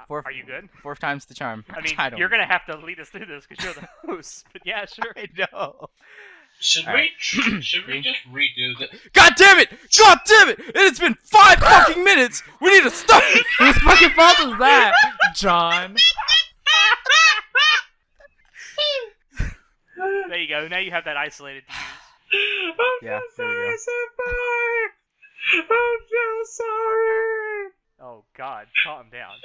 Are you good? Fourth time's the charm. I mean, you're going to have to lead us through this because you're the host. But yeah, sure. I know. Should we just redo this? God damn it! God damn it! It's been 5 fucking minutes! We need to start! Whose fucking fault is that, John? There you go. Now you have that isolated to use. Yeah, there we go. Senpai! I'm so sorry! Oh, God. Calm down.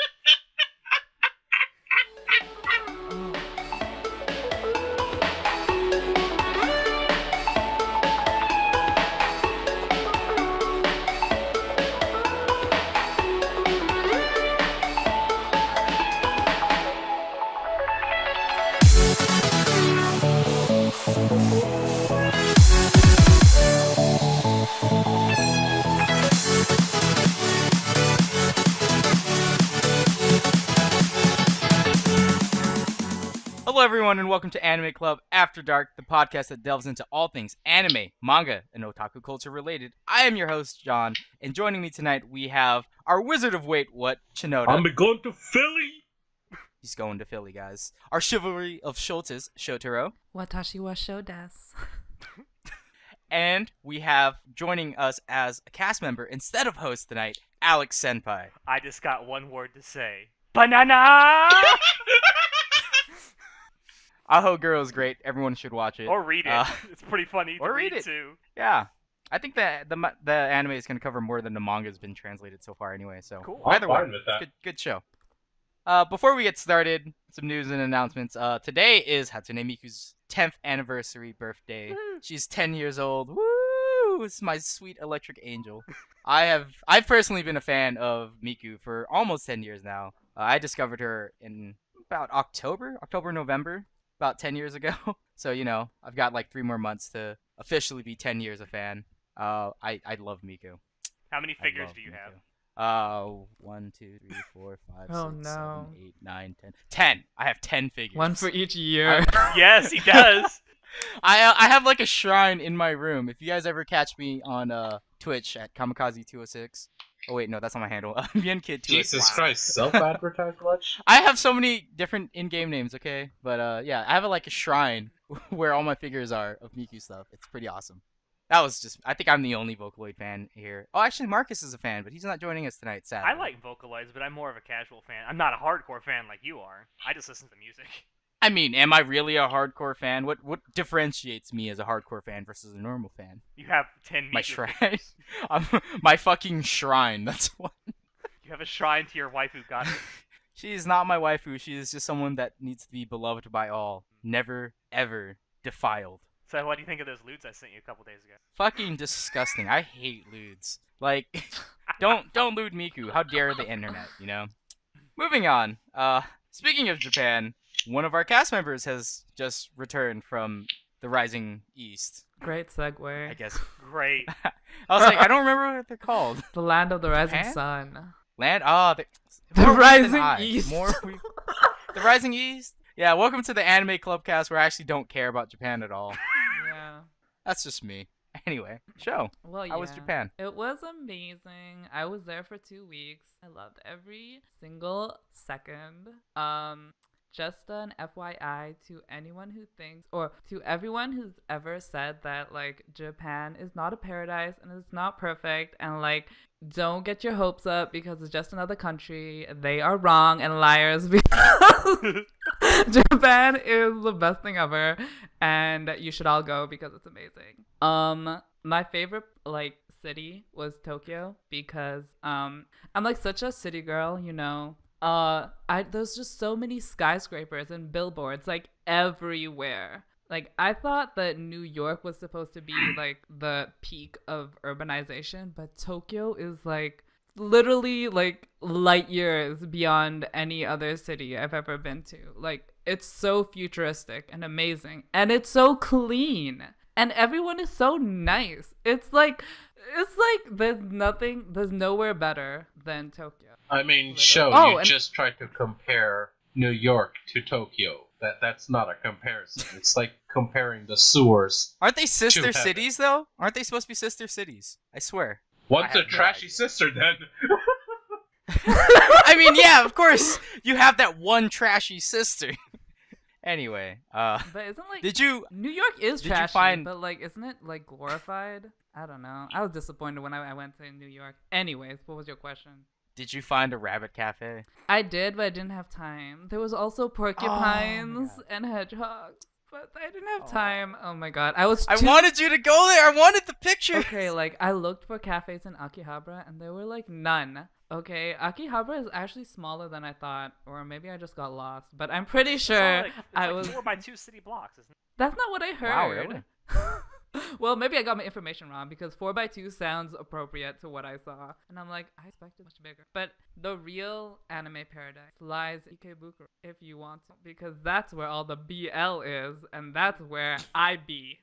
Hello everyone and welcome to Anime Club After Dark, the podcast that delves into all things anime, manga, and otaku culture related. I am your host, John, and joining me tonight we have our Wizard of Wait What, Shinoda. I'm going to Philly! He's going to Philly, guys. Our Chivalry of Schultes, Shotaro. Watashi wa shou desu. And we have joining us as a cast member instead of host tonight, Alex Senpai. I just got one word to say. Banana! Aho Girl is great. Everyone should watch it. Or read it. It's pretty funny or to read read it. too. Yeah. I think that the anime is going to cover more than the manga has been translated so far anyway. So Cool. Either way, I'm fine with that. good show. Before we get started, some news and announcements. Today is Hatsune Miku's 10th anniversary birthday. Woo. She's 10 years old. Woo! It's my sweet electric angel. I've personally been a fan of Miku for almost 10 years now. I discovered her in about November, about 10 years ago. So, I've got like 3 more months to officially be 10 years a fan. I love Miku. How many figures do you have? 1, 2, 3, 4, 5, Oh, 6, no. 7, 8, 9, 10. 10. I have 10 figures. One for each year. Yes, he does. I have like a shrine in my room. If you guys ever catch me on Twitch at Kamikaze206. Oh wait, no, that's not my handle. BNKid206. Jesus Christ, self-advertise much? I have so many different in-game names, okay? But yeah, I have like a shrine where all my figures are of Miku stuff. It's pretty awesome. I think I'm the only Vocaloid fan here. Oh, actually, Marcus is a fan, but he's not joining us tonight, sadly. I like Vocalize, but I'm more of a casual fan. I'm not a hardcore fan like you are. I just listen to music. I mean, am I really a hardcore fan? What differentiates me as a hardcore fan versus a normal fan? You have 10 My Miku shrine. figures. My fucking shrine, that's what. You have a shrine to your waifu goddess. She is not my waifu. She is just someone that needs to be beloved by all. Never, ever defiled. So what do you think of those lewds I sent you a couple days ago? Fucking disgusting. I hate lewds. Like, don't lewd Miku. How dare the internet, Moving on. Speaking of Japan, one of our cast members has just returned from the Rising East. Great segue. I guess. Great. I was like, I don't remember what they're called. The land of the rising Japan? sun. Land? The more weird than Rising I. East. The Rising East? Yeah, welcome to the Anime Clubcast where I actually don't care about Japan at all. Yeah. That's just me. Anyway, show. Well, How was Japan? It was amazing. I was there for 2 weeks. I loved every single second. Just an FYI to anyone who thinks, or to everyone who's ever said that, like, Japan is not a paradise and it's not perfect, and, like, don't get your hopes up because it's just another country. They are wrong and liars because Japan is the best thing ever, and you should all go because it's amazing. My favorite, like, city was Tokyo because, I'm, like, such a city girl, there's just so many skyscrapers and billboards, like, everywhere. Like, I thought that New York was supposed to be, like, the peak of urbanization, but Tokyo is, like, literally, like, light years beyond any other city I've ever been to. Like, it's so futuristic and amazing, and it's so clean, and everyone is so nice. It's like there's nowhere better than Tokyo. I mean, Literally. you just tried to compare New York to Tokyo. That's not a comparison. It's like comparing the sewers. Aren't they sister heaven. cities, though? Aren't they supposed to be sister cities? I swear. What's I a have no trashy idea. sister, then? I mean, yeah, of course, you have that one trashy sister. Anyway, But isn't like did you New York is did you trashy, find- but like isn't it like glorified? I don't know. I was disappointed when I went to New York. Anyways, what was your question? find a rabbit cafe? I did, but I didn't have time. There was also porcupines God. and hedgehogs, but I didn't have Aw. time. Oh my god, I was. I too- wanted you to go there. I wanted the picture. Okay, like I looked for cafes in Akihabara, and there were like none. Okay, Akihabara is actually smaller than I thought, or maybe I just got lost. But I'm pretty sure It's I like was. 4x2 city blocks, isn't it? That's not what I heard. Wow, really? Well, maybe I got my information wrong because 4x2 sounds appropriate to what I saw. And I'm like, I expected much bigger. But the real anime paradise lies in Ikebukuro if you want to, because that's where all the BL is, and that's where I be.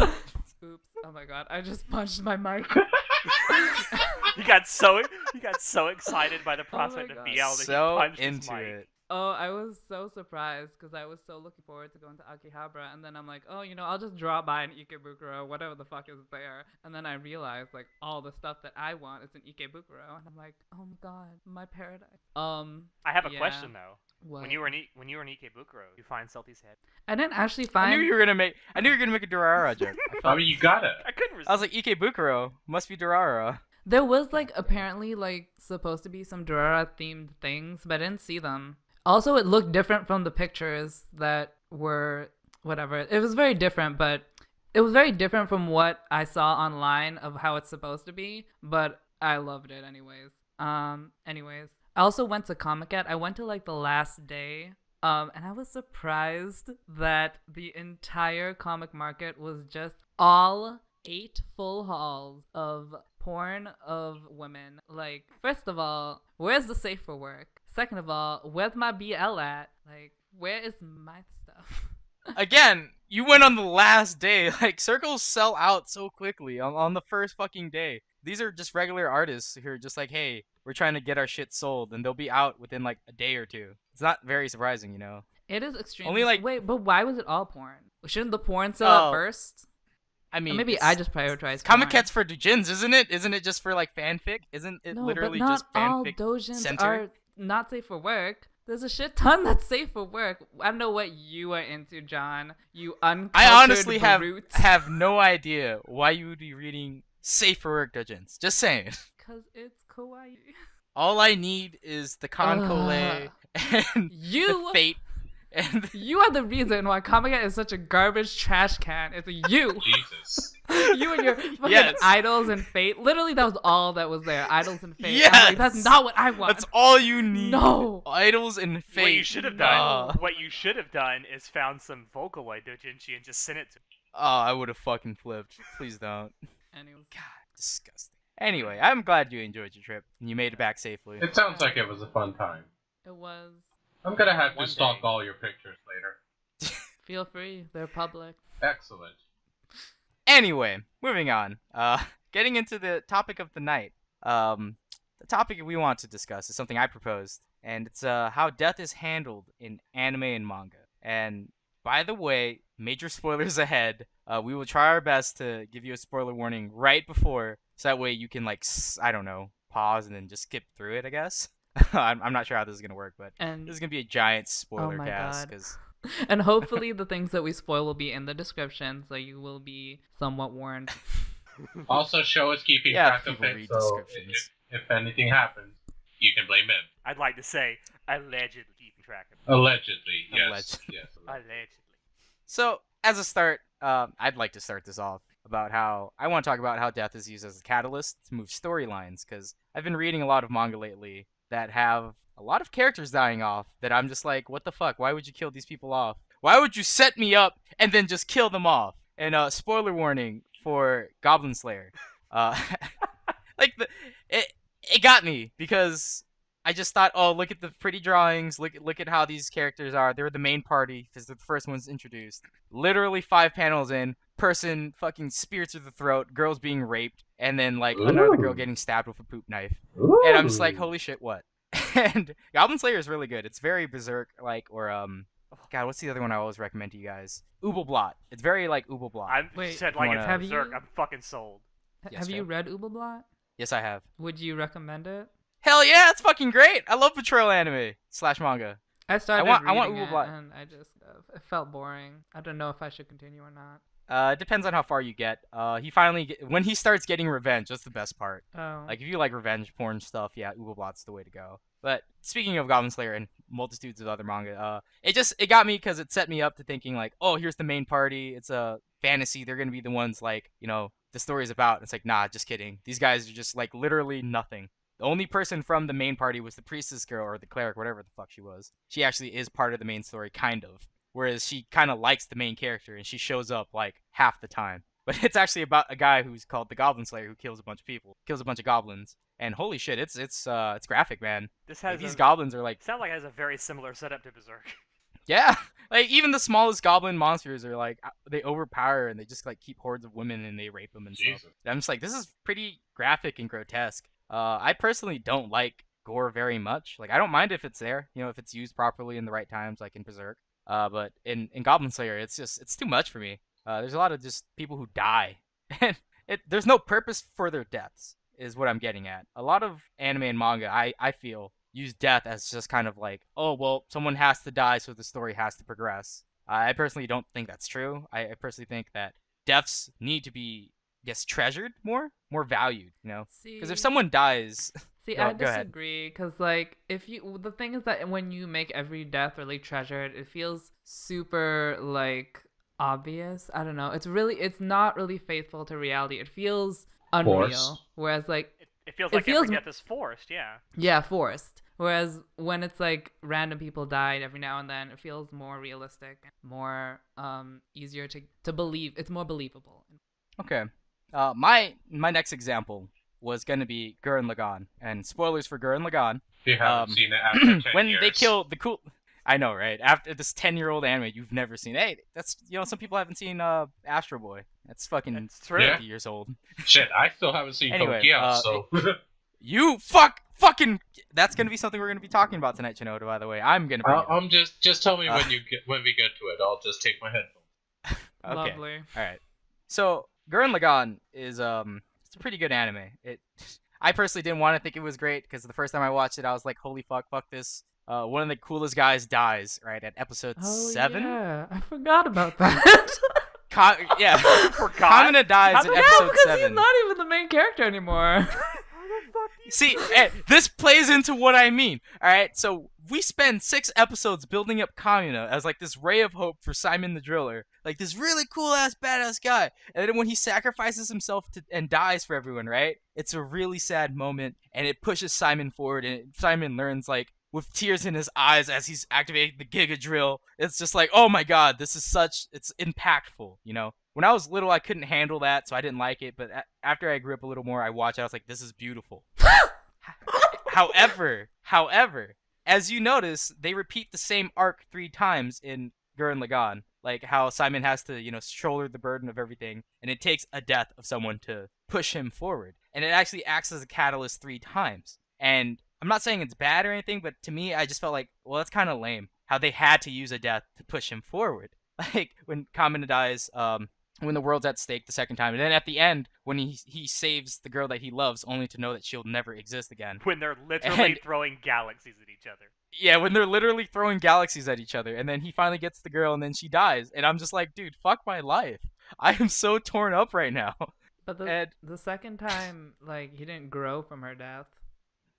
Oops. Oh my god, I just punched my mic. You got so excited by the prospect of God. BL that So you punched his into mic. it. Oh, I was so surprised because I was so looking forward to going to Akihabara, and then I'm like, oh, I'll just drop by in Ikebukuro, whatever the fuck is there. And then I realized like all the stuff that I want is in Ikebukuro, and I'm like, oh my god, my paradise. I have a Yeah. question though. What? When you were in Ikebukuro, you find Salty's head? I didn't actually I find. knew you were gonna make a Durarara joke. I mean, you got it. I couldn't resist. I was like, Ikebukuro must be Durarara. There was like apparently like supposed to be some Durara themed things, but I didn't see them. Also, it looked different from the pictures that were whatever. It was very different, but it was very different from what I saw online of how it's supposed to be. But I loved it anyways. Anyways, I also went to Comic-Con. I went to like the last day. And I was surprised that the entire comic market was just all 8 full halls of porn of women. Like, first of all, where's the safe for work? Second of all, where's my BL at? Like, where is my stuff? Again, you went on the last day. Like, circles sell out so quickly on the first fucking day. These are just regular artists who are just like, hey, we're trying to get our shit sold, and they'll be out within like a day or two. It's not very surprising, you know? It is extremely. Only, like- Wait, but why was it all porn? Shouldn't the porn sell out Oh, first? I Or mean, maybe it's- I just prioritized Comic porn. Cats for Dojins, isn't it? Isn't it just for like fanfic? Isn't it No, literally but not just all fanfic? dojins center? are not safe for work. There's a shit ton that's safe for work. I don't know what you are into, John. You uncultured I honestly brute. have no idea why you would be reading safe for work Dojins. Just saying. Cause it's kawaii. All I need is the Concole and You the Fate and You are the reason why Comic-Con is such a garbage trash can. It's you. Jesus. You and your fucking Yes. idols and fate. Literally, that was all that was there. Idols and fate. I'm like, Yes. that's not what I want. that's all you need. No. Idols and Fate. What you should have Nah. done. What you should have done is found some Vocaloid doujinshi and just sent it to. Oh, I would have fucking flipped. Please don't. Anyways. God, disgusting. Anyway, I'm glad you enjoyed your trip and you made it back safely. It sounds like it was a fun time. It was. I'm gonna have One to stalk day. all your pictures later. Feel free. They're public. Excellent. Anyway, moving on. Getting into the topic of the night. The topic we want to discuss is something I proposed, and it's how death is handled in anime and manga. And by the way, major spoilers ahead. We will try our best to give you a spoiler warning right before, so that way you can I don't know, pause and then just skip through it. I guess. I'm not sure how this is gonna work, but And this is gonna be a giant spoiler my cast God. because and hopefully the things that we spoil will be in the description, so you will be somewhat warned. Also, show is keeping yeah, track of people it, read so descriptions. if anything happens, you can blame him. I'd like to say allegedly keeping track of it. Allegedly, yes. Allegedly. Yes. Allegedly. So, as a start, I'd like to start this off about how I want to talk about how death is used as a catalyst to move storylines, because I've been reading a lot of manga lately that have a lot of characters dying off that I'm just like, what the fuck? Why would you kill these people off? Why would you set me up and then just kill them off? And spoiler warning for Goblin Slayer. Like it got me because I just thought, oh, look at the pretty drawings. Look at how these characters are. They're the main party because they're the first ones introduced. Literally 5 panels in, person fucking spears through the throat, girls being raped, and then like another girl Ooh. getting stabbed with a poop knife. And I'm just like, holy shit, what? And Goblin Slayer is really good. It's very berserk like, or God, what's the other one I always recommend to you guys? Oobleblot. It's very like Oobleblot. I Wait, said like you it's wanna- Berserk. Have you- I'm fucking sold. Yes, Have you Joe. read Uberblot? Yes, I have. Would you recommend it? Hell yeah, it's fucking great. I love betrayal anime / manga. I started I want reading it, Ublot. and I just it felt boring. I don't know if I should continue or not. It depends on how far you get. When he starts getting revenge, that's the best part. Oh. Like if you like revenge porn stuff, yeah, Ublot's the way to go. But speaking of Goblin Slayer and multitudes of other manga, it got me because it set me up to thinking like, oh, here's the main party. It's a fantasy. They're gonna be the ones like the story's about. It's like, nah, just kidding. These guys are just like literally nothing. The only person from the main party was the priestess girl or the cleric, whatever the fuck she was. She actually is part of the main story, kind of. Whereas she kind of likes the main character and she shows up like half the time. But it's actually about a guy who's called the Goblin Slayer who kills a bunch of people, kills a bunch of goblins. And holy shit, it's graphic, man. This Like, has these goblins are like, sounds like it has a very similar setup to Berserk. yeah, like even the smallest goblin monsters are like they overpower and they just like keep hordes of women and they rape them and stuff. Jesus. And I'm just like, this is pretty graphic and grotesque. I personally don't like gore very much. Like I don't mind if it's there, if it's used properly in the right times, like in Berserk. But in Goblin Slayer, it's too much for me. There's a lot of just people who die, and there's no purpose for their deaths, is what I'm getting at. A lot of anime and manga, I feel, use death as just kind of like, oh well, someone has to die, so the story has to progress. I personally don't think that's true. I personally think that deaths need to be, I guess, treasured more valued. Because if someone dies, See, Go I ahead. disagree because, like, the thing is that when you make every death really treasured, it feels super, like, obvious. I don't know. It's not really faithful to reality. It feels unreal. Forced. Whereas, like, It feels It like feels every m- death is forced. Yeah. yeah, forced. Whereas when it's, like, random people died every now and then, it feels more realistic, more, easier to believe. It's more believable. okay. My next example was gonna be Gurren Lagann, and spoilers for Gurren Lagann. If you haven't Um, seen it after 10 when years. they kill the cool, I know, right? After this 10-year-old anime you've never seen. Hey, that's some people haven't seen Astro Boy. That's fucking It's true. 50 years old. Shit, I still haven't seen Anyway, Tokyo, so... You fucking. That's gonna be something we're gonna be talking about tonight, Shinoda. By the way, I'm gonna. Bring it up. just tell me when we get to it. I'll just take my headphones. Okay. Lovely. All right. So Gurren Lagann is it's a pretty good anime. I personally didn't want to think it was great because the first time I watched it, I was like, holy fuck this. One of the coolest guys dies right at episode 7. Yeah, I forgot about that. Yeah, Forgot? Kamina dies How in the- Yeah, episode because 7. he's not even the main character anymore. See, this plays into what I mean. All right, so we spend 6 episodes building up Kamina as like this ray of hope for Simon the Driller, like this really cool ass badass guy. And then when he sacrifices himself and dies for everyone, right? It's a really sad moment, and it pushes Simon forward, and Simon learns like with tears in his eyes as he's activating the Giga Drill. It's just like, oh my god, it's impactful. When I was little, I couldn't handle that, so I didn't like it. But after I grew up a little more, I watched it. I was like, this is beautiful. However, as you notice, they repeat the same arc 3 times in Gurren Lagann. Like how Simon has to, shoulder the burden of everything, and it takes a death of someone to push him forward. And it actually acts as a catalyst 3 times. And I'm not saying it's bad or anything, but to me, I just felt like, well, that's kind of lame. How they had to use a death to push him forward. Like when Kamina dies, when the world's at stake the second time, and then at the end when he saves the girl that he loves, only to know that she'll never exist again. When they're literally And- throwing galaxies at each other. Yeah, when they're literally throwing galaxies at each other, and then he finally gets the girl, and then she dies, and I'm just like, dude, fuck my life. I am so torn up right now. But And the second time, like, he didn't grow from her death.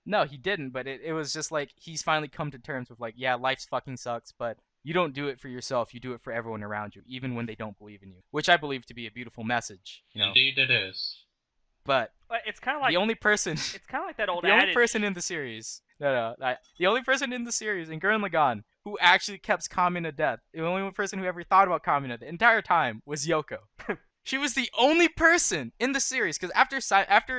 no, he didn't, but it was just like he's finally come to terms with like, yeah, life's fucking sucks, but you don't do it for yourself, you do it for everyone around you, even when they don't believe in you, which I believe to be a beautiful message, Indeed it is. But But it's kind of like the only person it's kind of like that old the only adage. person in the series, the only person in the series in Gurren Lagann who actually kept Kamina to death, the only person who ever thought about Kamina the entire time was Yoko. She was the only person in the series because after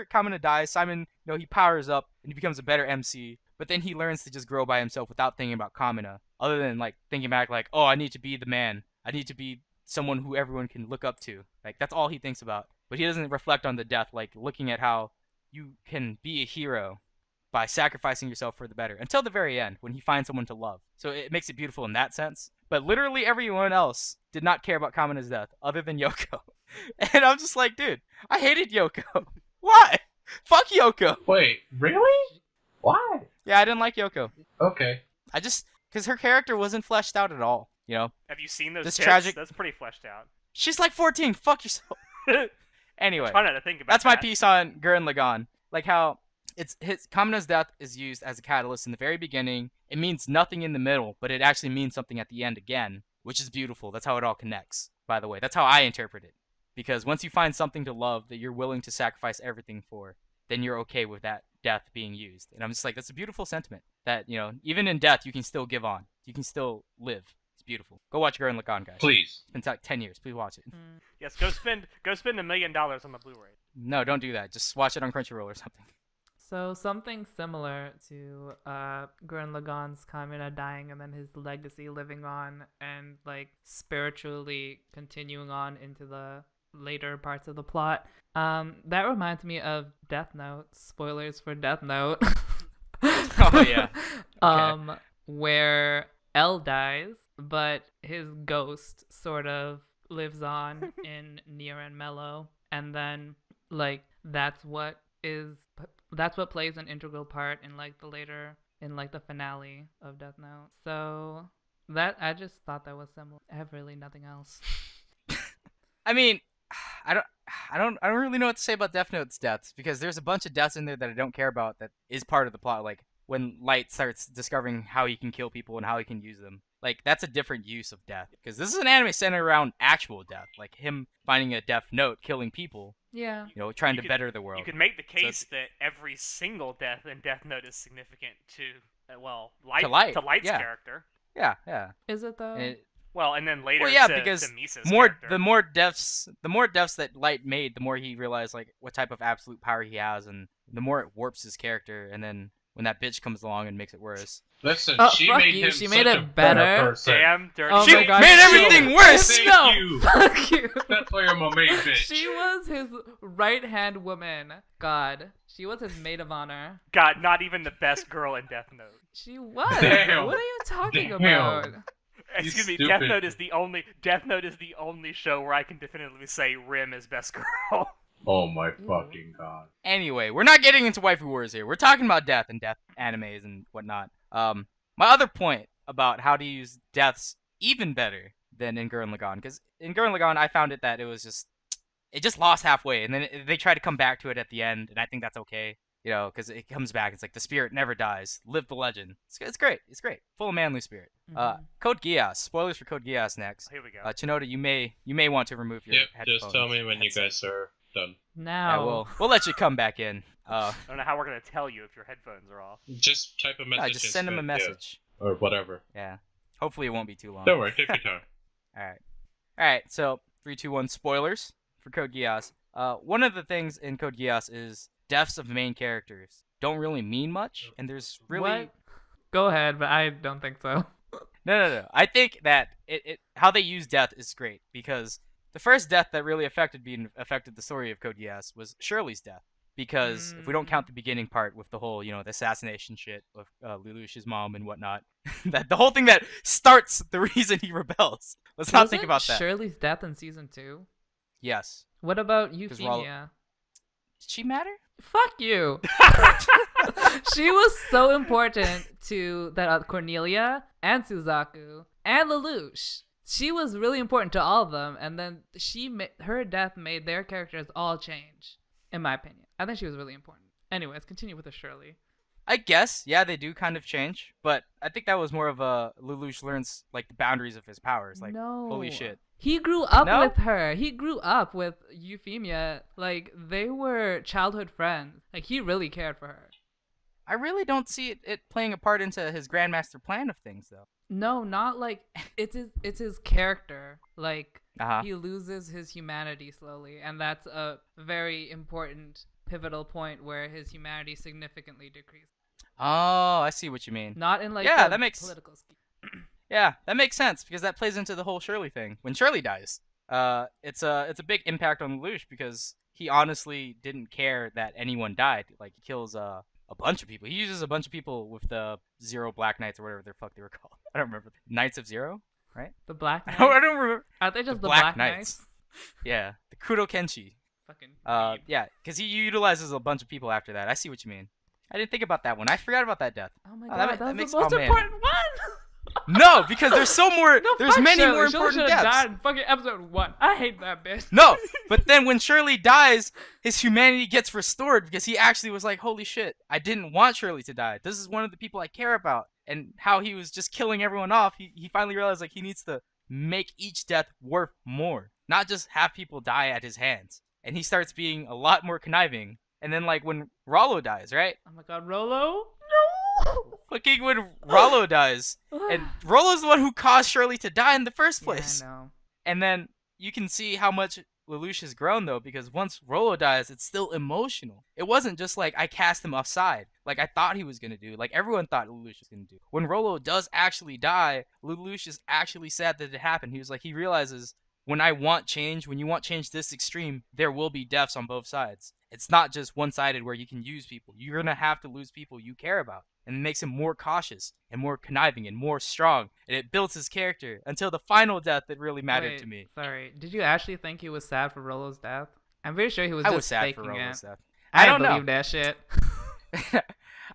Kamina dies, Simon, he powers up and he becomes a better MC. But then he learns to just grow by himself without thinking about Kamina, other than like thinking back like, oh, I need to be the man. I need to be someone who everyone can look up to. Like that's all he thinks about. But he doesn't reflect on the death, like looking at how you can be a hero by sacrificing yourself for the better until the very end when he finds someone to love. So it makes it beautiful in that sense. But literally everyone else did not care about Kamina's death other than Yoko. And I'm just like, dude, I hated Yoko. Why? Fuck Yoko. Wait, really? Why? Yeah, I didn't like Yoko. Okay. Because her character wasn't fleshed out at all. You know, Have you seen those This tits? tragic- That's pretty fleshed out. she's like 14. Fuck yourself. I'm Anyway, trying not to think about that's my that. piece on Gurren Lagann. Like how Kamina's death is used as a catalyst in the very beginning. It means nothing in the middle, but it actually means something at the end again, which is beautiful. That's how it all connects. By the way, that's how I interpret it. Because once you find something to love that you're willing to sacrifice everything for, then you're okay with that death being used. And I'm just like, that's a beautiful sentiment. That, you know, even in death, you can still give on. You can still live. It's beautiful. Go watch Gurren Lagann, guys. Please. It's been 10 years. Please watch it. Yes, go spend $1 million on the Blu-ray. No, don't do that. Just watch it on Crunchyroll or something. So something similar to Gurren Lagann's Kamina dying and then his legacy living on and like spiritually continuing on into the later parts of the plot. That reminds me of Death Note. Spoilers for Death Note. Oh, yeah. Where L dies, but his ghost sort of lives on in Nier and Mello, and then like that's what plays an integral part in like the finale of Death Note. So that I just thought that was similar. I have really nothing else. I mean, I don't really know what to say about Death Note's deaths because there's a bunch of deaths in there that I don't care about that is part of the plot. Like when Light starts discovering how he can kill people and how he can use them. Like that's a different use of death because this is an anime centered around actual death, like him finding a Death Note, killing people. Yeah. You know, trying You to could- better the world. You could make the case it's- that every single death in Death Note is significant to, Light, Light, to Light's yeah. character. Yeah, yeah. Is it though? And it- Well, and then later Well, yeah, to because Misa's more character. the more deaths that Light made, the more he realized like what type of absolute power he has, and the more it warps his character. And then when that bitch comes along and makes it worse, Listen, Oh, she fuck made you, him she such made a it better. person. Damn dirty. Oh she my God, made she- everything worse. Thank No, you. fuck you. That's why I'm a maid bitch. She was his right hand woman. God, she was his maid of honor. God, not even the best girl in Death Note. She was. Damn. What are you talking Damn. about? Excuse me, stupid. Death Note is the only show where I can definitively say Rim is best girl. Oh my fucking god. Anyway, we're not getting into waifu wars here. We're talking about death and death animes and whatnot. My other point about how to use deaths even better than in Gurren Lagann, because in Gurren Lagann I found it that it just lost halfway, and then they try to come back to it at the end, and I think that's okay. You know, because it comes back. It's like the spirit never dies. Live the legend. It's great. It's great. Full of manly spirit. Mhm. Code Geass. Spoilers for Code Geass next. Here we go. Chinoda, you may want to remove your Yep, headphones. just tell me when you headset. guys are done. Now. Yeah, we'll let you come back in. I don't know how we're gonna tell you if your headphones are off. Just type a message. Just send him a instead, yeah. message. Or whatever. Yeah. Hopefully it won't be too long. Don't worry, take your time. Alright, so 3, 2, 1 spoilers for Code Geass. One of the things in Code Geass is deaths of main characters don't really mean much, and there's really What? Go ahead, but I don't think so. No. I think that how they use death is great because the first death that really affected the story of Code Geass was Shirley's death. Because if we don't count the beginning part with the whole, the assassination shit of Lelouch's mom and whatnot, that the whole thing that starts the reason he rebels. Let's not think Wasn't about that. Shirley's death in season 2? Yes. What about 'Cause we're all- Euphemia? Did she matter? Fuck you. She was so important to that Cornelia and Suzaku and Lelouch. She was really important to all of them, and then her death made their characters all change, in my opinion. I think she was really important. Anyways, continue with the Shirley. I guess, yeah, they do kind of change, but I think that was more of a Lelouch learns like the boundaries of his powers. Like, no. holy shit. He grew up No? with her. He grew up with Euphemia. Like, they were childhood friends. Like, he really cared for her. I really don't see it playing a part into his grandmaster plan of things, though. No, not like it's his character. Like, Uh-huh. he loses his humanity slowly, and that's a very important pivotal point where his humanity significantly decreases. Oh, I see what you mean. Not in like Yeah, the that makes- political scheme. Yeah, that makes sense because that plays into the whole Shirley thing. When Shirley dies, it's a big impact on Lelouch because he honestly didn't care that anyone died. Like he kills a bunch of people. He uses a bunch of people with the Zero Black Knights or whatever the fuck they were called. I don't remember. Knights of Zero, right? The Black I Knights. don't remember. Aren't they just the the Black Black Knights. Knights? Yeah, the Kudo Kenshi. Fucking. Yeah, because he utilizes a bunch of people after that. I see what you mean. I didn't think about that one. I forgot about that death. Oh my Oh, god, that that's makes the most oh, man. important one. No, because there's so more. No, There's fuck many Shirley. more Shirley important should have deaths. died in fucking episode 1. I hate that bitch. No, but then when Shirley dies, his humanity gets restored because he actually was like, holy shit, I didn't want Shirley to die. This is one of the people I care about. And how he was just killing everyone off, he finally realized like he needs to make each death worth more, not just have people die at his hands. And he starts being a lot more conniving. And then like when Rollo dies, right? Oh my god, Rolo? No! Fucking when Rollo dies, and Rollo's the one who caused Shirley to die in the first place. Yeah, I know. And then you can see how much Lelouch has grown though, because once Rollo dies, it's still emotional. It wasn't just like I cast him offside, like I thought he was gonna do, like everyone thought Lelouch was gonna do. When Rollo does actually die, Lelouch is actually sad that it happened. He was like, he realizes when I want change, when you want change this extreme, there will be deaths on both sides. It's not just one-sided where you can use people. You're gonna have to lose people you care about. And it makes him more cautious and more conniving and more strong. And it builds his character until the final death that really mattered Wait, to me. Sorry, did you actually think he was sad for Rolo's death? I'm pretty sure he was I just was sad faking for Rollo's it. death. I don't believe know. that shit.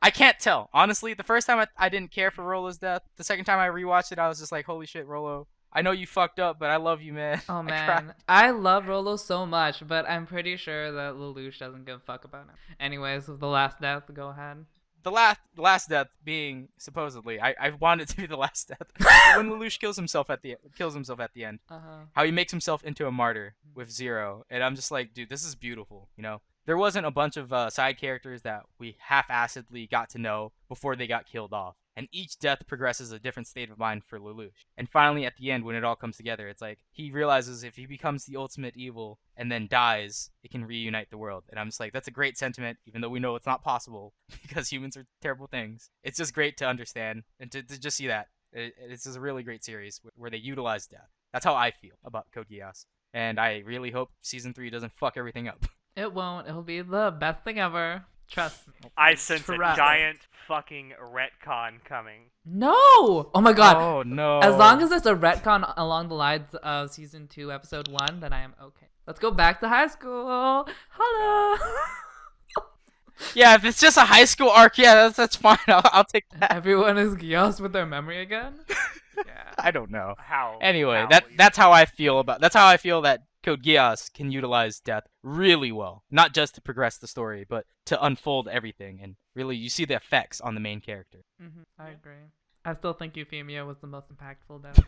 I can't tell. Honestly, the first time I didn't care for Rollo's death. The second time I rewatched it, I was just like, holy shit, Rollo. I know you fucked up, but I love you, man. Oh I man, cried. I love Rolo so much, but I'm pretty sure that Lelouch doesn't give a fuck about him. Anyways, the last death, go ahead. The last death being supposedly, I want it to be the last death. When Lelouch kills himself at the end. Uh-huh. How he makes himself into a martyr with Zero, and I'm just like, dude, this is beautiful. You know, there wasn't a bunch of side characters that we half-assedly got to know before they got killed off, and each death progresses a different state of mind for Lelouch. And finally, at the end, when it all comes together, it's like he realizes if he becomes the ultimate evil and then dies, it can reunite the world. And I'm just like, that's a great sentiment, even though we know it's not possible because humans are terrible things. It's just great to understand and to just see that. It's just a really great series where they utilize death. That's how I feel about Code Geass. And I really hope Season 3 doesn't fuck everything up. It won't. It'll be the best thing ever. Trust me. I sense a Trust. giant fucking retcon coming. No! Oh my god. Oh, no. As long as it's a retcon along the lines of Season 2, Episode 1, then I am okay. Let's go back to high school. Hello! Yeah, if it's just a high school arc, yeah, that's fine. I'll take that. Everyone is Geass with their memory again? Yeah. I don't know. How? Anyway, how that's how I feel that Code Geass can utilize death really well. Not just to progress the story, but to unfold everything. And really, you see the effects on the main character. I agree. I still think Euphemia was the most impactful death.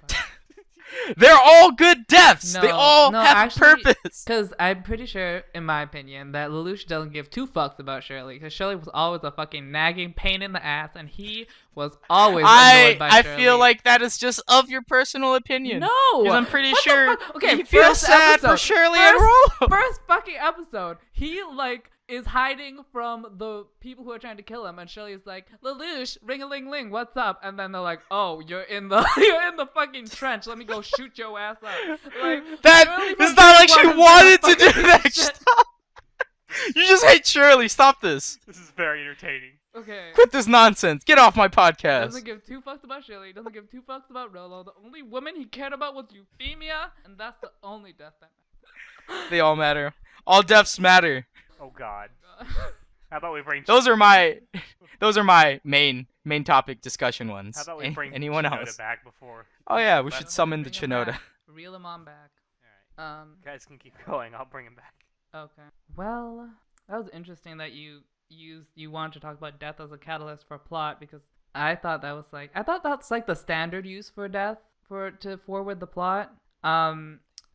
They're all good deaths! They No, all no, have actually- purpose! Because I'm pretty sure, in my opinion, that Lelouch doesn't give two fucks about Shirley. Because Shirley was always a fucking nagging pain in the ass, and he was always annoyed by I Shirley. feel like that is just of your personal opinion. No! 'Cause I'm pretty What the sure fuck? Okay, he feels first sad for episode. Shirley and Rollo. First fucking episode, he, like, is hiding from the people who are trying to kill him, and Shirley's like, Lelouch, ring-a-ling-ling, what's up? And then they're like, oh, you're in the fucking trench, let me go shoot your ass up. Like, That Shirley it's fucking not like she wanted wanted to do fucking that. shit. Stop. You just hate Shirley. Stop this. This is very entertaining. Okay. Quit this nonsense. Get off my podcast. Doesn't give two fucks about Shirley, doesn't give two fucks about Rolo. The only woman he cared about was Euphemia, and that's the only death that matters. They all matter. All deaths matter. Oh god. How about we bring Those are my main topic discussion ones. How about we bring Anyone Shinoda else? back before? Oh yeah, we Let- should summon the Bring him Chinoda. back. Reel him on back. Alright. You guys can keep going. I'll bring him back. Okay. Well, that was interesting that you wanted to talk about death as a catalyst for plot, because I thought that's like the standard use for death to forward the plot.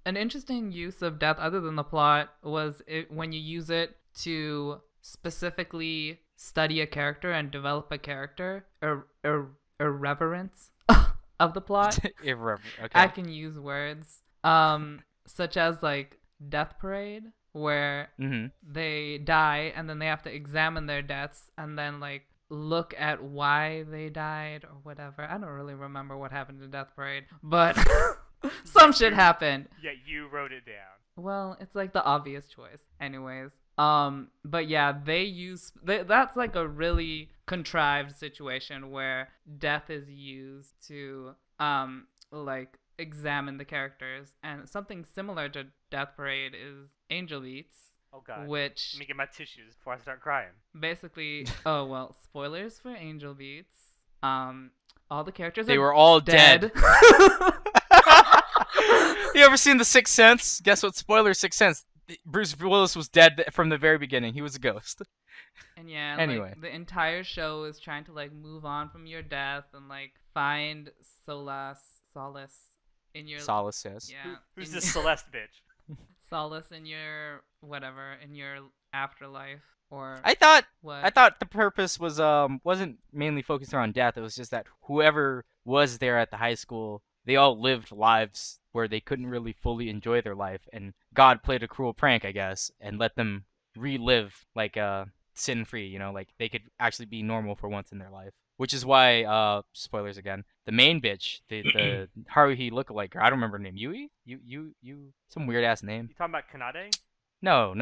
An interesting use of death other than the plot was when you use it to specifically study a character and develop a character, irreverence of the plot. Okay. I can use words such as like Death Parade, where they die and then they have to examine their deaths and then like look at why they died or whatever. I don't really remember what happened to Death Parade, but some shit happened. Yeah, you wrote it down. Well, it's like the obvious choice. Anyways, but yeah, that's like a really contrived situation where death is used to like examine the characters, and something similar to Death Parade is Angel Beats, Oh god. which Let me get my tissues before I start crying. basically, oh well, spoilers for Angel Beats. All the characters They are were all dead. You ever seen The Sixth Sense? Guess what? Spoiler: Sixth Sense. Bruce Willis was dead from the very beginning. He was a ghost. And yeah, Anyway. like, the entire show is trying to like move on from your death and like find solace in your Solace, yes. yeah. Who's in- this Celeste bitch? solace in your whatever in your afterlife or I thought what? the purpose was wasn't mainly focused around death. It was just that whoever was there at the high school, they all lived lives where they couldn't really fully enjoy their life, and God played a cruel prank, I guess, and let them relive like sin free. You know, like they could actually be normal for once in their life. Which is why spoilers again. The main bitch, the Haruhi lookalike girl, I don't remember her name. Yui? You some weird ass name. You talking about Kanade? No.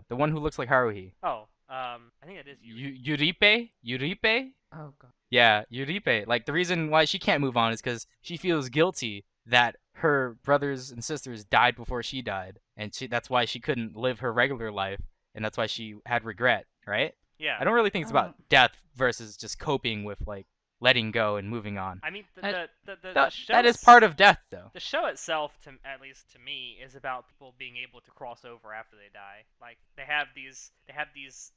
The one who looks like Haruhi. Oh, I think it is you. Yuripe? Oh god. Yeah, Yuripe. Like, the reason why she can't move on is because she feels guilty that her brothers and sisters died before she died. And that's why she couldn't live her regular life. And that's why she had regret, right? Yeah. I don't really think it's about Oh. death versus just coping with, like, letting go and moving on. I mean, I- the show That is part of death, though. The show itself, at least to me, is about people being able to cross over after they die. Like they have these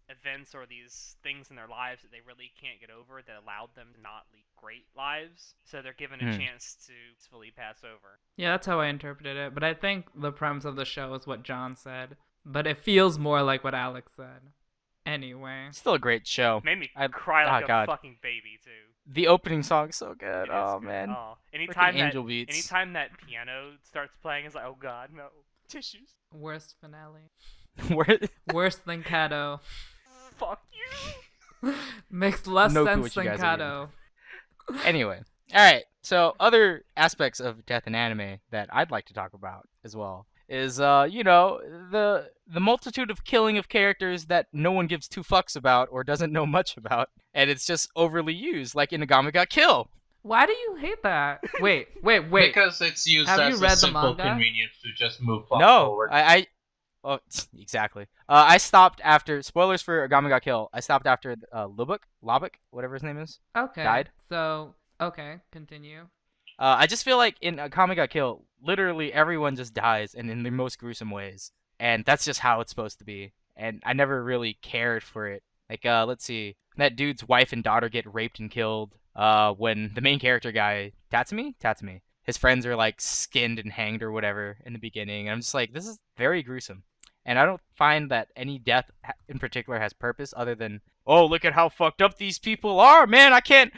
events or these things in their lives that they really can't get over that allowed them to not lead great lives. So they're given a chance to fully pass over. Yeah, that's how I interpreted it. But I think the premise of the show is what John said. But it feels more like what Alex said. Anyway. Still a great show. Made me I- cry like oh, a God. fucking baby too. The opening song's so good. It is Oh, good. man. Oh. Freaking Angel Beats. Anytime that piano starts playing, it's like, oh god, no tissues. Worst finale. Where- Worse than Kato. Fuck you. Makes less No clue sense what you than guys are Kato. Anyway, all right. So other aspects of death in anime that I'd like to talk about as well is the multitude of killing of characters that no one gives two fucks about or doesn't know much about, and it's just overly used, like Inagami got killed. Why do you hate that? Wait. Because it's used Have you as read a the simple manga? convenience to just move plot No, forward. oh, exactly. I stopped after spoilers for Agami got killed. I stopped after Lubbock, whatever his name is. Okay. Died. So, okay, continue. I just feel like in Akame got killed, literally everyone just dies and in the most gruesome ways. And that's just how it's supposed to be. And I never really cared for it. Like, let's see. That dude's wife and daughter get raped and killed. When the main character guy, Tatsumi, his friends are like skinned and hanged or whatever in the beginning. And I'm just like, this is very gruesome. And I don't find that any death in particular has purpose other than, oh, look at how fucked up these people are, man. I can't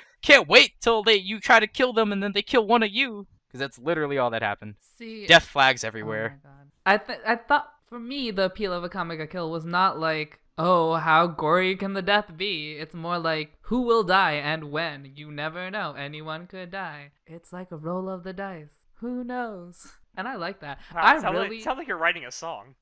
wait till you try to kill them and then they kill one of you, because that's literally all that happened. See, Death flags oh everywhere. my god. I thought for me the appeal of a Akame Kill was not like, oh, how gory can the death be? It's more like, who will die and when? You never know. Anyone could die. It's like a roll of the dice. Who knows? And I like that. Wow, sounds like you're writing a song.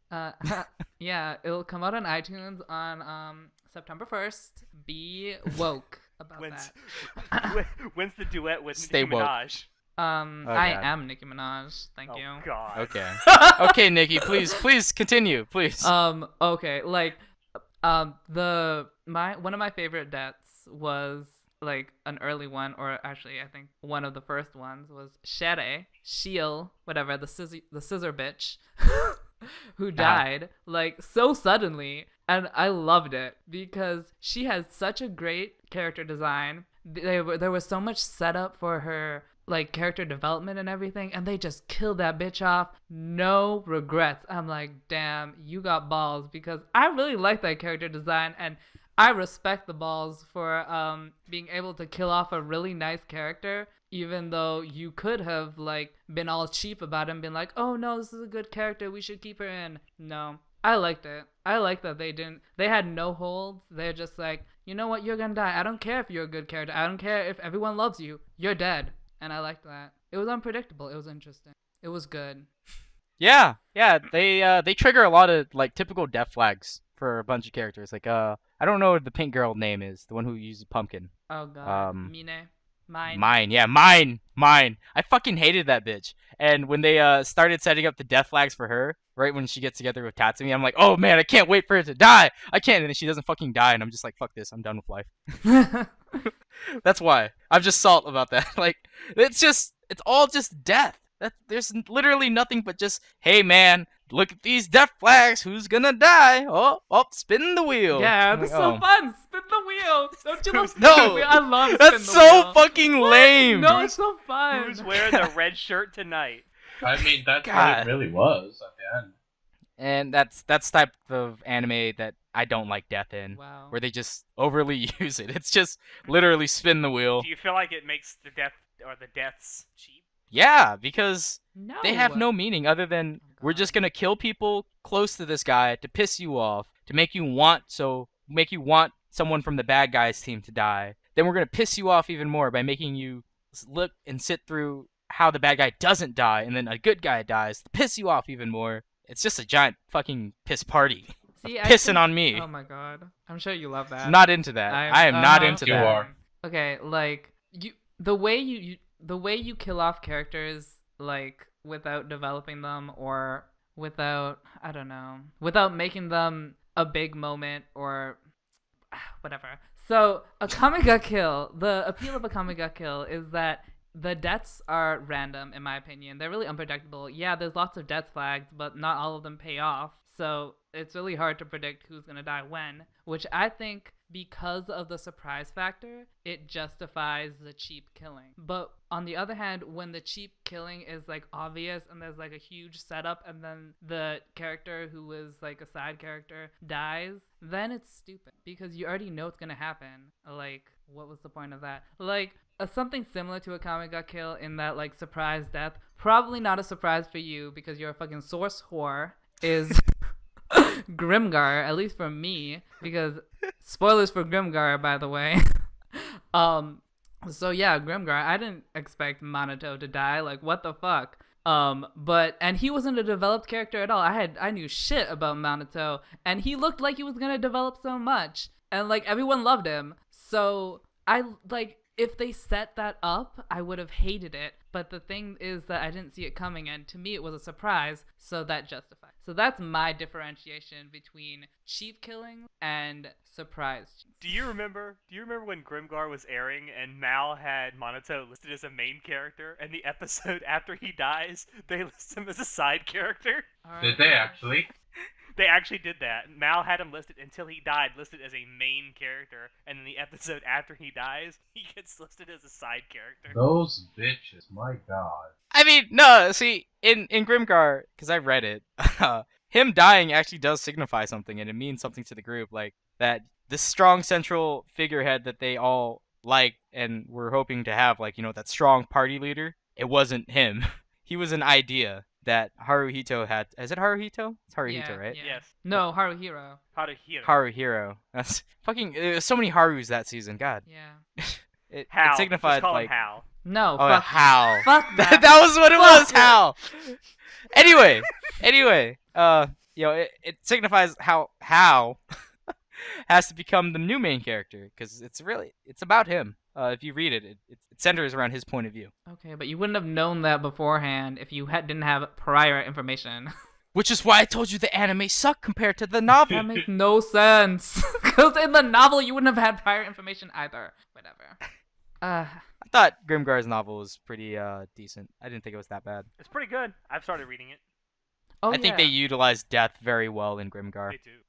Yeah, it'll come out on iTunes on September 1st. Be woke about that. When's the duet with Stay Nicki woke. Minaj? I God. am Nicki Minaj. Thank Oh you. god. Okay. Okay, Nikki, please continue, please. Okay, like one of my favorite deaths was like an early one, or actually I think one of the first ones was Shiel, whatever, the scissor bitch who died like so suddenly, and I loved it because she had such a great character design. There was so much setup for her like character development and everything, and they just killed that bitch off, no regrets. I'm like, damn, you got balls, because I really like that character design, and I respect the balls for being able to kill off a really nice character, even though you could have like been all cheap about it and been like, oh no, this is a good character, we should keep her in. No, I liked it. I like that they had no holds. They're just like, you know what, you're gonna die. I don't care if you're a good character. I don't care if everyone loves you. You're dead. And I liked that. It was unpredictable. It was interesting. It was good. Yeah, they trigger a lot of like typical death flags for a bunch of characters. Like I don't know what the pink girl name is, the one who uses pumpkin. Oh god. Mine. Mine. Mine. I fucking hated that bitch. And when they started setting up the death flags for her, right when she gets together with Tatsumi, I'm like, oh man, I can't wait for her to die. I can't, and then she doesn't fucking die, and I'm just like, fuck this, I'm done with life. That's why I'm just salt about that. Like, it's all just death. There's literally nothing but just, hey man, look at these death flags. Who's gonna die? Oh, spin the wheel. Yeah, I'm that's like, so oh. fun. Spin the wheel. Don't you love spin No, the wheel? I love spin That's the so wheel. fucking lame. No, it's so fun. Who's wearing the red shirt tonight? I mean, that's what God. it really was at the end. And that's type of anime that I don't like death in, Wow. where they just overly use it. It's just literally spin the wheel. Do you feel like it makes the death or the deaths cheap? Yeah, because No. they have no meaning other than Oh, we're God. just gonna kill people close to this guy to piss you off, to make you want someone from the bad guy's team to die. Then we're gonna piss you off even more by making you look and sit through how the bad guy doesn't die, and then a good guy dies to piss you off even more. It's just a giant fucking piss party. See, I Pissing think- on me. Oh my god. I'm sure you love that. I'm not into that. I am not into You that. are. Okay, like the way you kill off characters like without developing them or without without making them a big moment or whatever. So a Kamiga kill, the appeal of a Kamiga kill is that the deaths are random, in my opinion. They're really unpredictable. Yeah, there's lots of death flags, but not all of them pay off. So it's really hard to predict who's going to die when, which I think because of the surprise factor, it justifies the cheap killing. But on the other hand, when the cheap killing is like obvious and there's like a huge setup and then the character who was like a side character dies, then it's stupid because you already know it's going to happen. Like, what was the point of that? Like, something similar to a Kamiga kill in that like surprise death, probably not a surprise for you because you're a fucking source whore, is Grimgar, at least for me, because spoilers for Grimgar, by the way. So yeah, Grimgar, I didn't expect Minato to die. Like, what the fuck? And he wasn't a developed character at all. I knew shit about Minato, and he looked like he was gonna develop so much, and like everyone loved him. So I like. If they set that up, I would have hated it. But the thing is that I didn't see it coming, and to me it was a surprise, so that justifies. So that's my differentiation between cheap killing and surprise. Do you remember when Grimgar was airing and Mal had Minato listed as a main character, and the episode after he dies, they list him as a side character? Did they actually? They actually did that. Mal had him listed until he died, listed as a main character, and in the episode after he dies, he gets listed as a side character. Those bitches, my god. I mean, no, see, in Grimgar, because I read it, him dying actually does signify something, and it means something to the group, like, that this strong central figurehead that they all liked and were hoping to have, like, you know, that strong party leader, it wasn't him. He was an idea that Haruhito had. Is it Haruhito? It's Haruhito, right? Yeah. Yes. No, Haruhiro. Haruhiro. Haruhiro. That's fucking. There's so many Harus that season. God. Yeah. It Hal. signified Just call like. him Hal. No, Oh, fuck Hal. Fuck that. That was what it Fuck was. it. Hal. Anyway. You know, it signifies how Hal has to become the new main character because it's about him. If you read it, it centers around his point of view. Okay, but you wouldn't have known that beforehand if you didn't have prior information. Which is why I told you the anime sucked compared to the novel. That makes no sense. Because in the novel, you wouldn't have had prior information either. Whatever. I thought Grimgar's novel was pretty decent. I didn't think it was that bad. It's pretty good. I've started reading it. Oh, I think they utilized death very well in Grimgar. They do.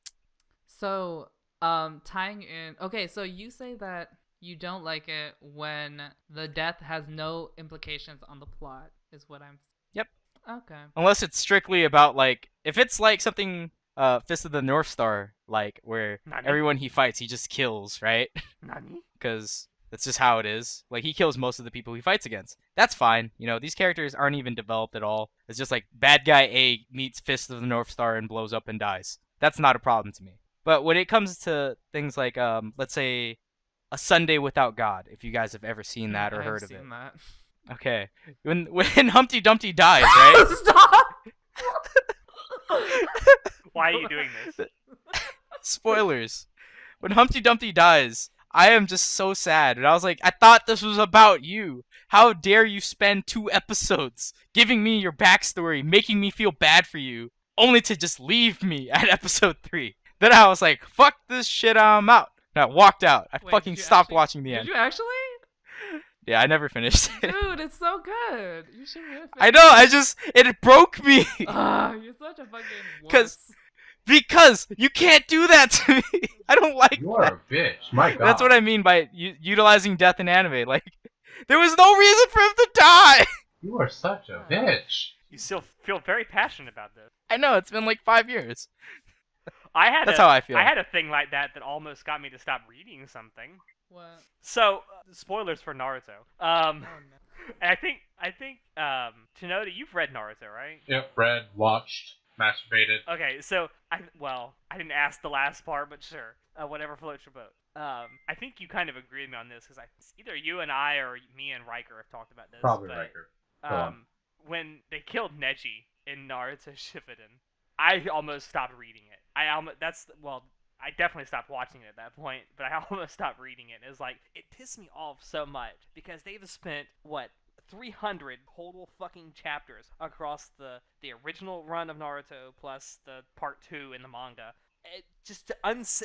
So, tying in. Okay, so you say that you don't like it when the death has no implications on the plot, is what I'm. Yep. Okay. Unless it's strictly about, like, if it's like something Fist of the North Star, like, where Nani? everyone he fights, he just kills, right? Nani? Because that's just how it is. Like, he kills most of the people he fights against. That's fine. You know, these characters aren't even developed at all. It's just like, bad guy A meets Fist of the North Star and blows up and dies. That's not a problem to me. But when it comes to things like, let's say, A Sunday Without God, if you guys have ever seen that or I've heard of it. seen that. Okay. When Humpty Dumpty dies, right? Stop! Why are you doing this? Spoilers. When Humpty Dumpty dies, I am just so sad. And I was like, I thought this was about you. How dare you spend 2 episodes giving me your backstory, making me feel bad for you, only to just leave me at episode 3. Then I was like, fuck this shit, I'm out. And I walked out. I Wait, fucking did you stopped actually- watching the Did end. you actually? Yeah, I never finished it. Dude, it's so good. You should really I know, it broke me. You're such a fucking 'Cause- wuss. Because you can't do that to me. I don't like You that. are a bitch. My God. That's what I mean by utilizing death in anime. Like, there was no reason for him to die. You are such a bitch. You still feel very passionate about this. I know, it's been like 5 years. That's how I feel. I had a thing like that almost got me to stop reading something. What? So, spoilers for Naruto. Oh, no. And I think, Tsunoda, you've read Naruto, right? Yep, read, watched, masturbated. Okay, so I didn't ask the last part, but sure, whatever floats your boat. I think you kind of agreed with me on this because either you and I or me and Riker have talked about this. Probably but, Riker. Go on. When they killed Neji in Naruto Shippuden, I almost stopped reading it. I definitely stopped watching it at that point, but I almost stopped reading it. It was like, it pissed me off so much because they've spent, 300 total fucking chapters across the original run of Naruto plus the part 2 in the manga. Just to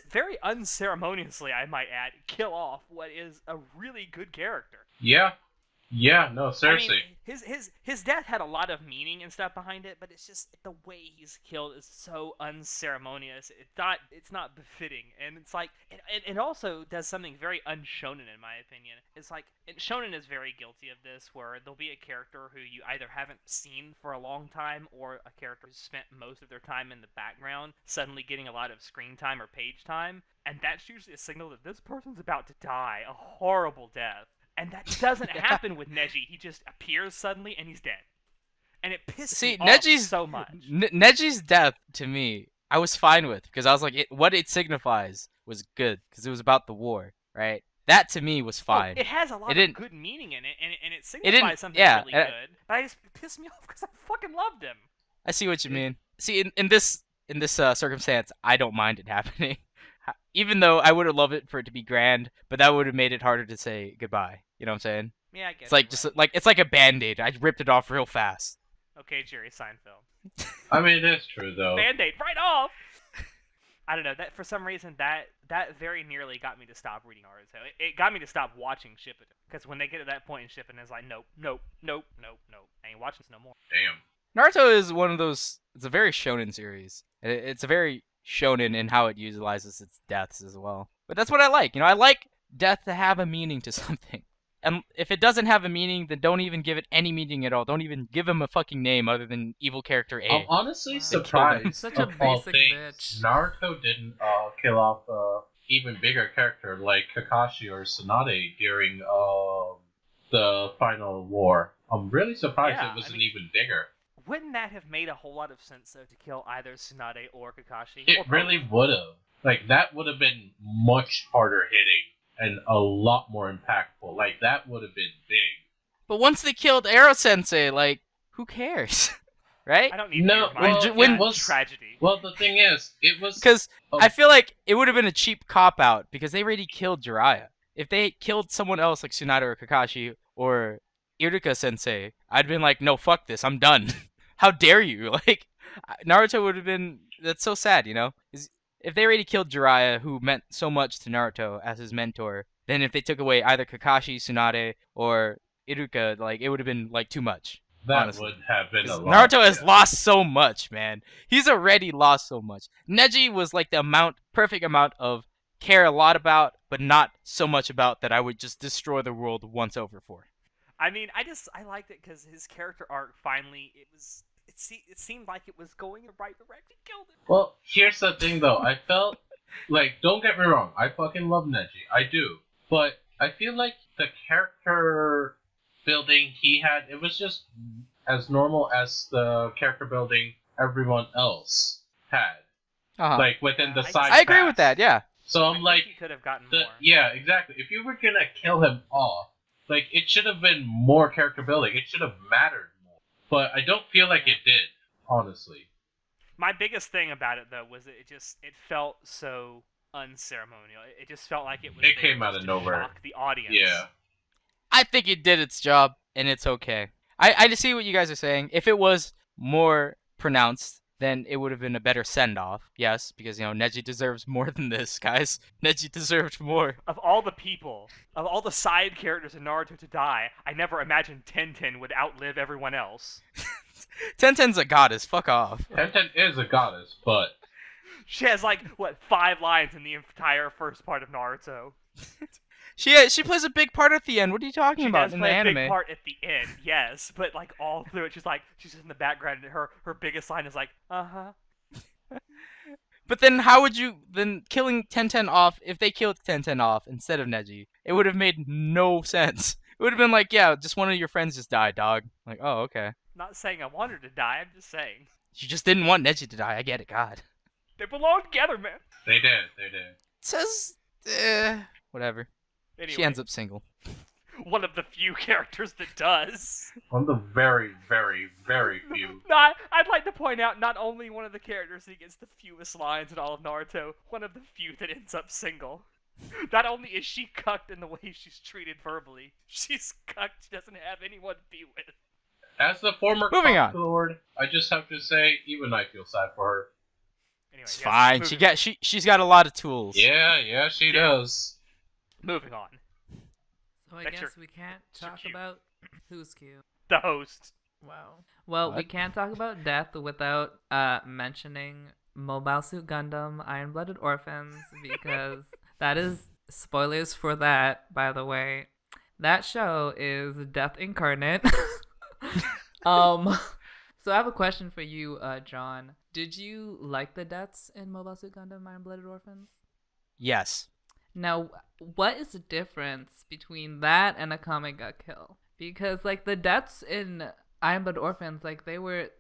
very unceremoniously, I might add, kill off what is a really good character. Yeah. Yeah, no, seriously. I mean, his death had a lot of meaning and stuff behind it, but it's just the way he's killed is so unceremonious. It's not befitting, and it's like it also does something very unshonen in my opinion. It's like shonen is very guilty of this, where there'll be a character who you either haven't seen for a long time, or a character who's spent most of their time in the background suddenly getting a lot of screen time or page time, and that's usually a signal that this person's about to die a horrible death. And that doesn't happen with Neji. He just appears suddenly and he's dead. And it pisses me off so much. Neji's death, to me, I was fine with. Because I was like, what it signifies was good. Because it was about the war, right? That, to me, was fine. It has a lot of good meaning in it. And it signifies something really good. But it pissed me off because I fucking loved him. I see what you mean. See, in this circumstance, I don't mind it happening. Even though I would have loved it for it to be grand, but that would have made it harder to say goodbye. You know what I'm saying? Yeah, I guess. It's like it's like a Band-Aid. I ripped it off real fast. Okay, Jerry Seinfeld. I mean, it is true though. Band-Aid right off. I don't know, that for some reason that very nearly got me to stop reading Naruto. It got me to stop watching Shippuden, because when they get to that point in Shippuden, it's like nope. I ain't watching this no more. Damn. Naruto is one of those. It's a very shonen series. It's a very shonen in how it utilizes its deaths as well. But that's what I like. I like death to have a meaning to something. And if it doesn't have a meaning, then don't even give it any meaning at all. Don't even give him a fucking name other than evil character A. I'm honestly Wow. surprised. Such a of all basic things, bitch. Naruto didn't kill off even bigger character like Kakashi or Tsunade during the final war. I'm really surprised it wasn't even bigger. Wouldn't that have made a whole lot of sense, though, to kill either Tsunade or Kakashi? It or really would have. Like, that would have been much harder hitting and a lot more impactful. Like, that would have been big. But once they killed Arrow Sensei, like, who cares? Right? I don't need No, to remind well, you when of was- tragedy. Well, the thing is, it was... Because Oh. I feel like it would have been a cheap cop-out because they already killed Jiraiya. If they killed someone else like Tsunade or Kakashi or Iruka Sensei, I'd been like, no, fuck this, I'm done. How dare you? Like, Naruto would have been... That's so sad, If they already killed Jiraiya, who meant so much to Naruto as his mentor, then if they took away either Kakashi, Tsunade, or Iruka, like, it would have been, like, too much. That honestly. would have been a lot. Naruto has lost so much, man. He's already lost so much. Neji was like the perfect amount of care a lot about, but not so much about that I would just destroy the world once over for. I mean, I liked it because his character arc finally, it seemed like it was going in the right direction. Killed him. Well, here's the thing, though. I felt like, don't get me wrong, I fucking love Neji. I do. But I feel like the character building he had, it was just as normal as the character building everyone else had. Like, within the side I agree paths. with that, yeah. So I'm like, he could have gotten more. yeah, exactly. If you were gonna kill him off, like, it should have been more character building. It should have mattered more. But I don't feel like it did, honestly. My biggest thing about it, though, was that it felt so unceremonial. It just felt like it was. It there came out just of to nowhere. shock the audience. Yeah. I think it did its job, and it's okay. I just see what you guys are saying. If it was more pronounced, then it would have been a better send-off. Yes, because, Neji deserves more than this, guys. Neji deserved more. Of all the people, of all the side characters in Naruto to die, I never imagined Tenten would outlive everyone else. Tenten's a goddess. Fuck off. Tenten is a goddess, but She has, 5 lines in the entire first part of Naruto. She plays a big part at the end. What are you talking She about does in the play a anime? big part at the end, yes, but, all through it, she's just in the background, and her biggest line is uh-huh. But then how would you then killing Tenten off if they killed Tenten off instead of Neji? It would have made no sense. It would have been like, yeah, just one of your friends just died, dog. Like, oh, okay. Not saying I want her to die, I'm just saying. You just didn't want Neji to die. I get it, God. They belong together, man. they did. It says, whatever. Anyway, She ends up single. one of the few characters that does. One of the very, very, very few. I'd like to point out not only one of the characters that gets the fewest lines in all of Naruto, one of the few that ends up single. Not only is she cucked in the way she's treated verbally, she's cucked, she doesn't have anyone to be with. As the former Moving on. Lord, I just have to say, even I feel sad for her. Anyway, It's yes, fine. moving- She's got a lot of tools. Yeah, she does. Moving on. So I That's guess we can't your talk cue. about who's cute. The host. Wow. Well, we What? can't talk about death without mentioning Mobile Suit Gundam Iron Blooded Orphans because that is spoilers for that, by the way. That show is death incarnate. So I have a question for you, John. Did you like the deaths in Mobile Suit Gundam Iron Blooded Orphans? Yes. Now, what is the difference between that and a Kame ga Kill? Because the deaths in Iron Blood Orphans, they were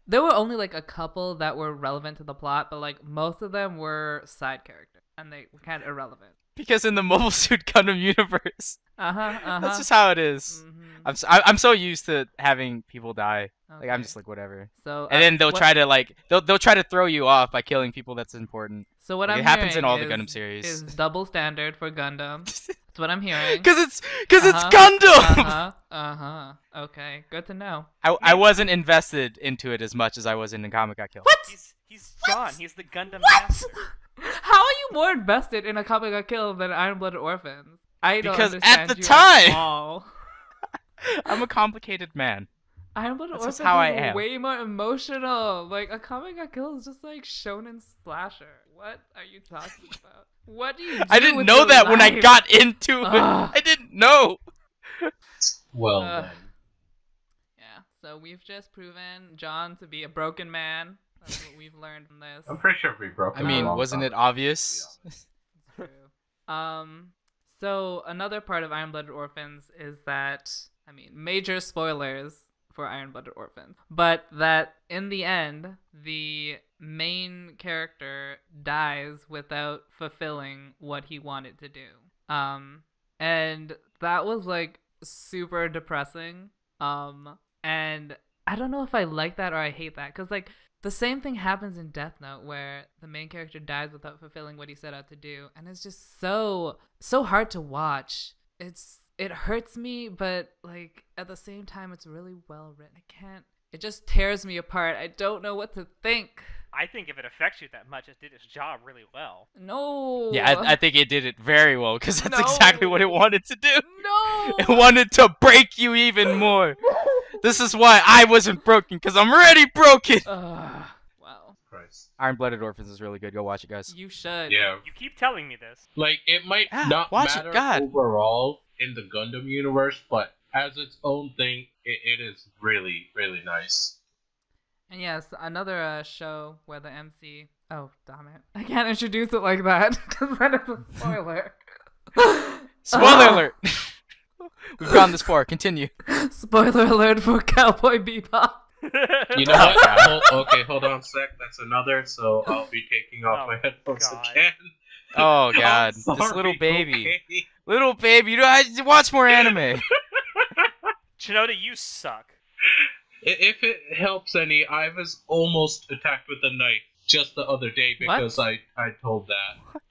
there were only a couple that were relevant to the plot, but most of them were side characters and they were kind of irrelevant. Because in the Mobile Suit Gundam universe, Uh-huh. that's just how it is. Mhm. I'm so used to having people die. I'm Okay. just whatever. So And then they'll what- try to they'll try to throw you off by killing people that's important. So what Like, I'm it happens in hearing all the is- Gundam series. is double standard for Gundam. That's what I'm hearing. Cause it's Uh-huh. Gundam. Okay, good to know. I wasn't invested into it as much as I was in Nakama Got Killed. He's John. He's the Gundam master. How are you more invested in a Kame ga Kill than Iron Blooded Orphans? I don't Because understand at the you time- all. I'm a complicated man. Iron Blooded That's Orphans just how I is am. way more emotional. A Kame ga Kill is just shonen slasher. What are you talking about? What do you do I didn't with know your that when I life? got into it. Ugh. I didn't know. Well Uh, then. Yeah, so we've just proven John to be a broken man. That's what we've learned from this. I'm pretty sure we broke I it a mean, long wasn't time it ago, obvious? to be honest. True. So another part of Iron Blooded Orphans is that, major spoilers for Iron Blooded Orphans, but that in the end, the main character dies without fulfilling what he wanted to do. And that was super depressing. And I don't know if I like that or I hate that, because the same thing happens in Death Note where the main character dies without fulfilling what he set out to do, and it's just so hard to watch. It hurts me, but at the same time it's really well written. It just tears me apart. I don't know what to think. I think if it affects you that much, it did its job really well. No. Yeah, I think it did it very well because that's No. exactly what it wanted to do. No. It wanted to break you even more. This is why I wasn't broken, because I'm already broken. Wow. Christ. Iron Blooded Orphans is really good. Go watch it, guys. You should. Yeah. You keep telling me this. It might Ah, not watch it, matter God. overall in the Gundam universe, but as its own thing, it is really, really nice. And yes, another show where the MC. Oh, damn it! I can't introduce it like that because then it's a spoiler. Spoiler alert. We've gone this far. Continue. Spoiler alert for Cowboy Bebop. You know what? Hold on a sec. That's another, so I'll be taking off Oh, my headphones God. again. Oh God, I'm this little sorry, baby, okay? little baby. I watch more anime. Shinoda, you suck. If it helps any, I was almost attacked with a knife just the other day because What? I told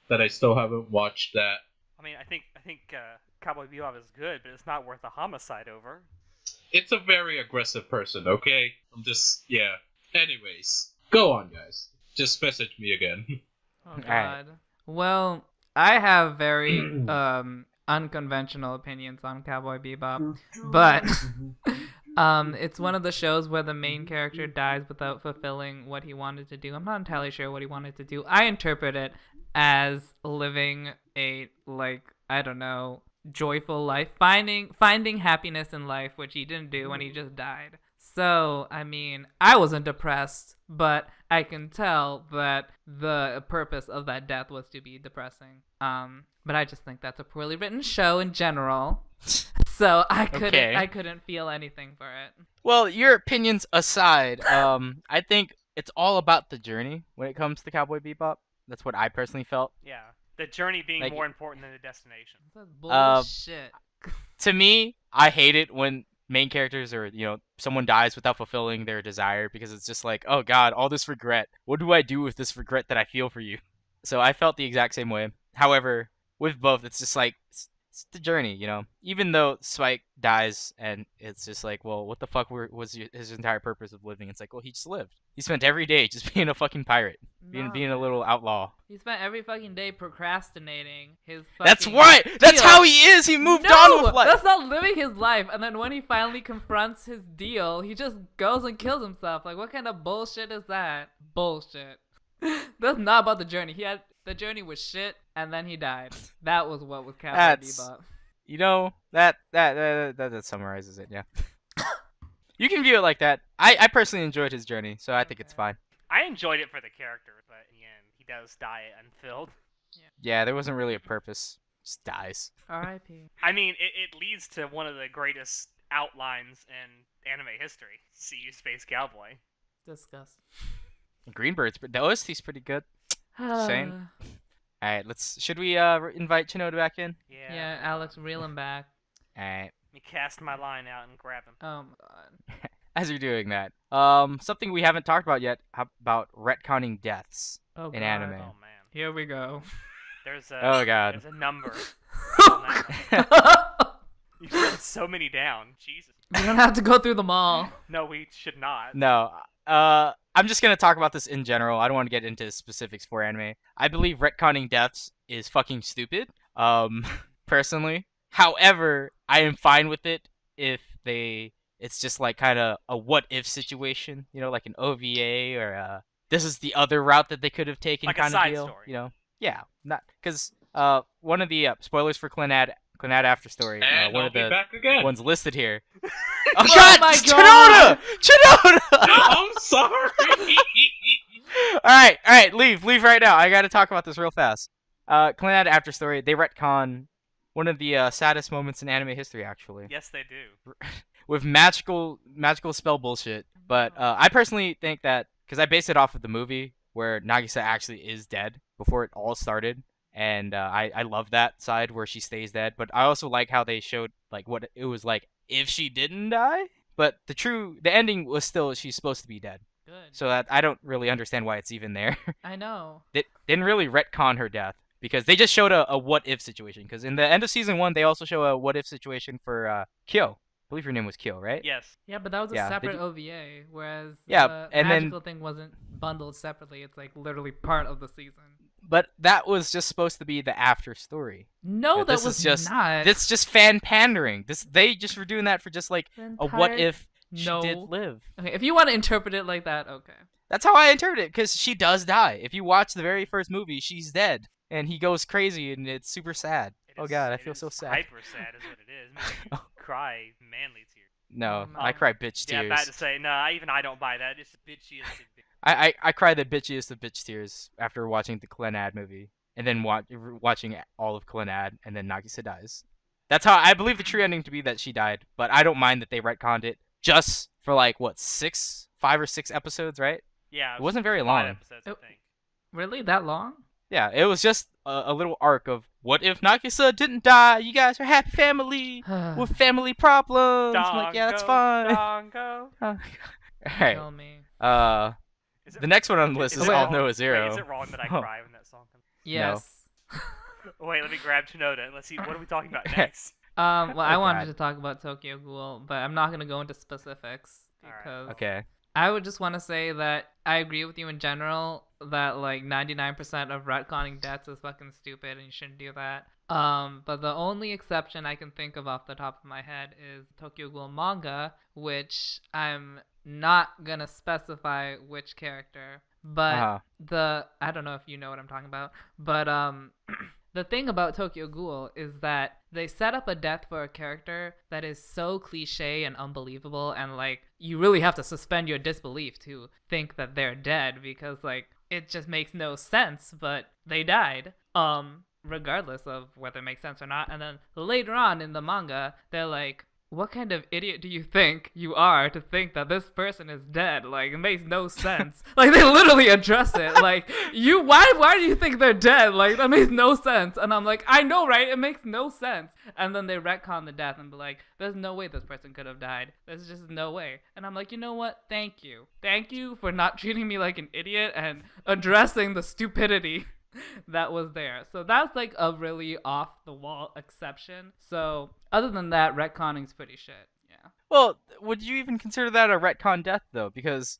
that I still haven't watched that. I think Cowboy Bebop is good, but it's not worth a homicide over. It's a very aggressive person, okay? I'm just, yeah. Anyways, Go on, guys. Just message me again. Oh Alright. God. Well, I have very unconventional opinions on Cowboy Bebop, but it's one of the shows where the main character dies without fulfilling what he wanted to do. I'm not entirely sure what he wanted to do. I interpret it as living a, like, I don't know, joyful life, finding happiness in life, which he didn't do when he just died. So, I mean, I wasn't depressed, but I can tell that the purpose of that death was to be depressing. But I just think that's a poorly written show in general. So I couldn't feel anything for it. Well, your opinions aside, I think it's all about the journey when it comes to Cowboy Bebop. That's what I personally felt. Yeah, the journey being Like- more important than the destination. That's bullshit. To me, I hate it when main characters or someone dies without fulfilling their desire, because it's just like, oh god, all this regret. What do I do with this regret that I feel for you? So I felt the exact same way. However, with both, it's just like it's the journey, Even though Spike dies, and it's just like, well, what the fuck was his entire purpose of living? It's like, well, he just lived. He spent every day just being a fucking pirate, being a little outlaw. He spent every fucking day procrastinating his fucking That's right. That's deal. how he is. He moved on with life. That's not living his life. And then when he finally confronts his deal, he just goes and kills himself. Like, what kind of bullshit is that? Bullshit. That's not about the journey. The journey was shit, and then he died. That was what was Cowboy Bebop. That summarizes it. Yeah. You can view it like that. I personally enjoyed his journey, so I think it's fine. I enjoyed it for the character, but in the end, he does die unfilled. Yeah, there wasn't really a purpose. Just dies. R.I.P. I mean, it leads to one of the greatest outlines in anime history. See you, Space Cowboy. Disgust. Greenbird's, but the OST's pretty good. Same. All right, should we invite Chinoda back in? Yeah, Alex, reel him back. All right. Let me cast my line out and grab him. Oh my god. As you're doing that, something we haven't talked about yet, about retconning deaths Oh in god. anime. Oh man, Here we go. there's a Oh god. there's a number. on that. You've written so many down. Jesus. We don't have to go through them all. No, we should not. No. I'm just gonna talk about this in general. I don't want to get into specifics for anime. I believe retconning deaths is fucking stupid. Personally. However, I am fine with it if it's just like kind of a what if situation, like an OVA or this is the other route that they could have taken Like a kind of side deal. story. Yeah, not because one of the spoilers for Clannad After Story, And one I'll of be the back again. ones listed here. Oh God, my Chinoda! Chinoda! I'm sorry. All right, leave right now. I gotta talk about this real fast. Clannad After Story, they retcon one of the saddest moments in anime history, actually, Yes, they do. with magical spell bullshit. But I personally think that because I based it off of the movie where Nagisa actually is dead before it all started, and I love that side where she stays dead. But I also like how they showed like what it was like if she didn't die. But the ending was still she's supposed to be dead. Good. So that I don't really understand why it's even there. I know. They didn't really retcon her death because they just showed a what if situation. Because in the end of season 1, they also show a what if situation for Kyo. I believe her name was Kyo, right? Yes. Yeah, but that was a Yeah, they separate do- OVA, whereas Yeah, the and then- magical thing wasn't bundled separately. It's like literally part of the season. But that was just supposed to be the after story. No, Yeah, that this was is just not. This just fan pandering. They just were doing that for just like The a what entire- if she No. did live. Okay, if you want to interpret it like that, okay. That's how I interpret it, because she does die. If you watch the very first movie, she's dead, and he goes crazy, and it's super sad. It Oh is- god, I it feel so is sad. Hyper sad is what it is. Makes me cry manly tears. No, Oh, I no. cry bitch Yeah, tears. bad to say. No, even I don't buy that. It's the bitchiest of bitch. I cry the bitchiest of bitch tears after watching the Clannad movie, and then watching all of Clannad, and then Nagisa dies. That's how I believe the true ending to be that she died, but I don't mind that they retconned it just for like what 5 or 6 episodes, right? Yeah, It wasn't very 5 long. episodes, I Oh. think. Really? That long? Yeah, it was just a little arc of what if Nagisa didn't die? You guys are a happy family with family problems. I'm like, yeah, that's fine. Dongo. Alright. Tell me. Is it- The next one on the list is it All wrong- Noah Wait, Zero. is it wrong that I Oh. cry when that song comes? Yes. Wait, let me grab Chinoda and let's see what are we talking about next. Well, I Oh, wanted God. to talk about Tokyo Ghoul, but I'm not gonna go into specifics Alright. because Okay. I would just want to say that I agree with you in general that like 99% of retconning deaths is fucking stupid and you shouldn't do that. But the only exception I can think of off the top of my head is Tokyo Ghoul manga, which I'm not gonna specify which character, but Uh-huh. I don't know if you know what I'm talking about, but the thing about Tokyo Ghoul is that they set up a death for a character that is so cliche and unbelievable, and like you really have to suspend your disbelief to think that they're dead because like it just makes no sense, but they died. Regardless of whether it makes sense or not. And then later on in the manga, they're like, what kind of idiot do you think you are to think that this person is dead? Like, it makes no sense. Like, they literally address it. Like, why do you think they're dead? Like, that makes no sense. And I'm like, I know, right? It makes no sense. And then they retcon the death and be like, there's no way this person could have died. There's just no way. And I'm like, you know what? Thank you. Thank you for not treating me like an idiot and addressing the stupidity that was there. So that's like a really off the wall exception. So other than that, retconning's pretty shit. Yeah. Well, would you even consider that a retcon death though? Because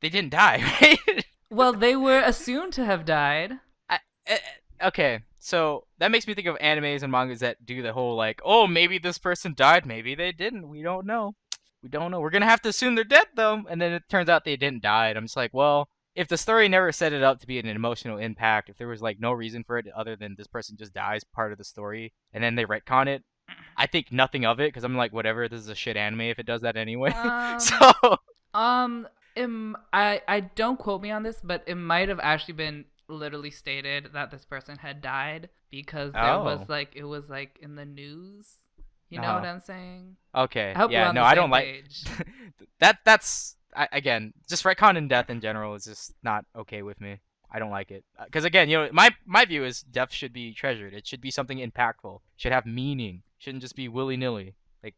they didn't die, right? Well, they were assumed to have died. I, eh, okay, so that makes me think of animes and mangas that do the whole like, oh, maybe this person died, maybe they didn't. We don't know. We don't know. We're gonna have to assume they're dead though, and then it turns out they didn't die. And I'm just like, well, if the story never set it up to be an emotional impact, if there was like no reason for it other than this person just dies part of the story, and then they retcon it, I think nothing of it because I'm like, whatever, this is a shit anime if it does that anyway. So I don't quote me on this, but it might have actually been literally stated that this person had died because there was like it was like in the news. You know what I'm saying? Okay. I hope we're Yeah. on No, the I same don't like page. that's again just retcon and death in general is just not okay with me. I don't like it because again, you know, my view is death should be treasured. It should be something impactful. It should have meaning. It shouldn't just be willy nilly. Like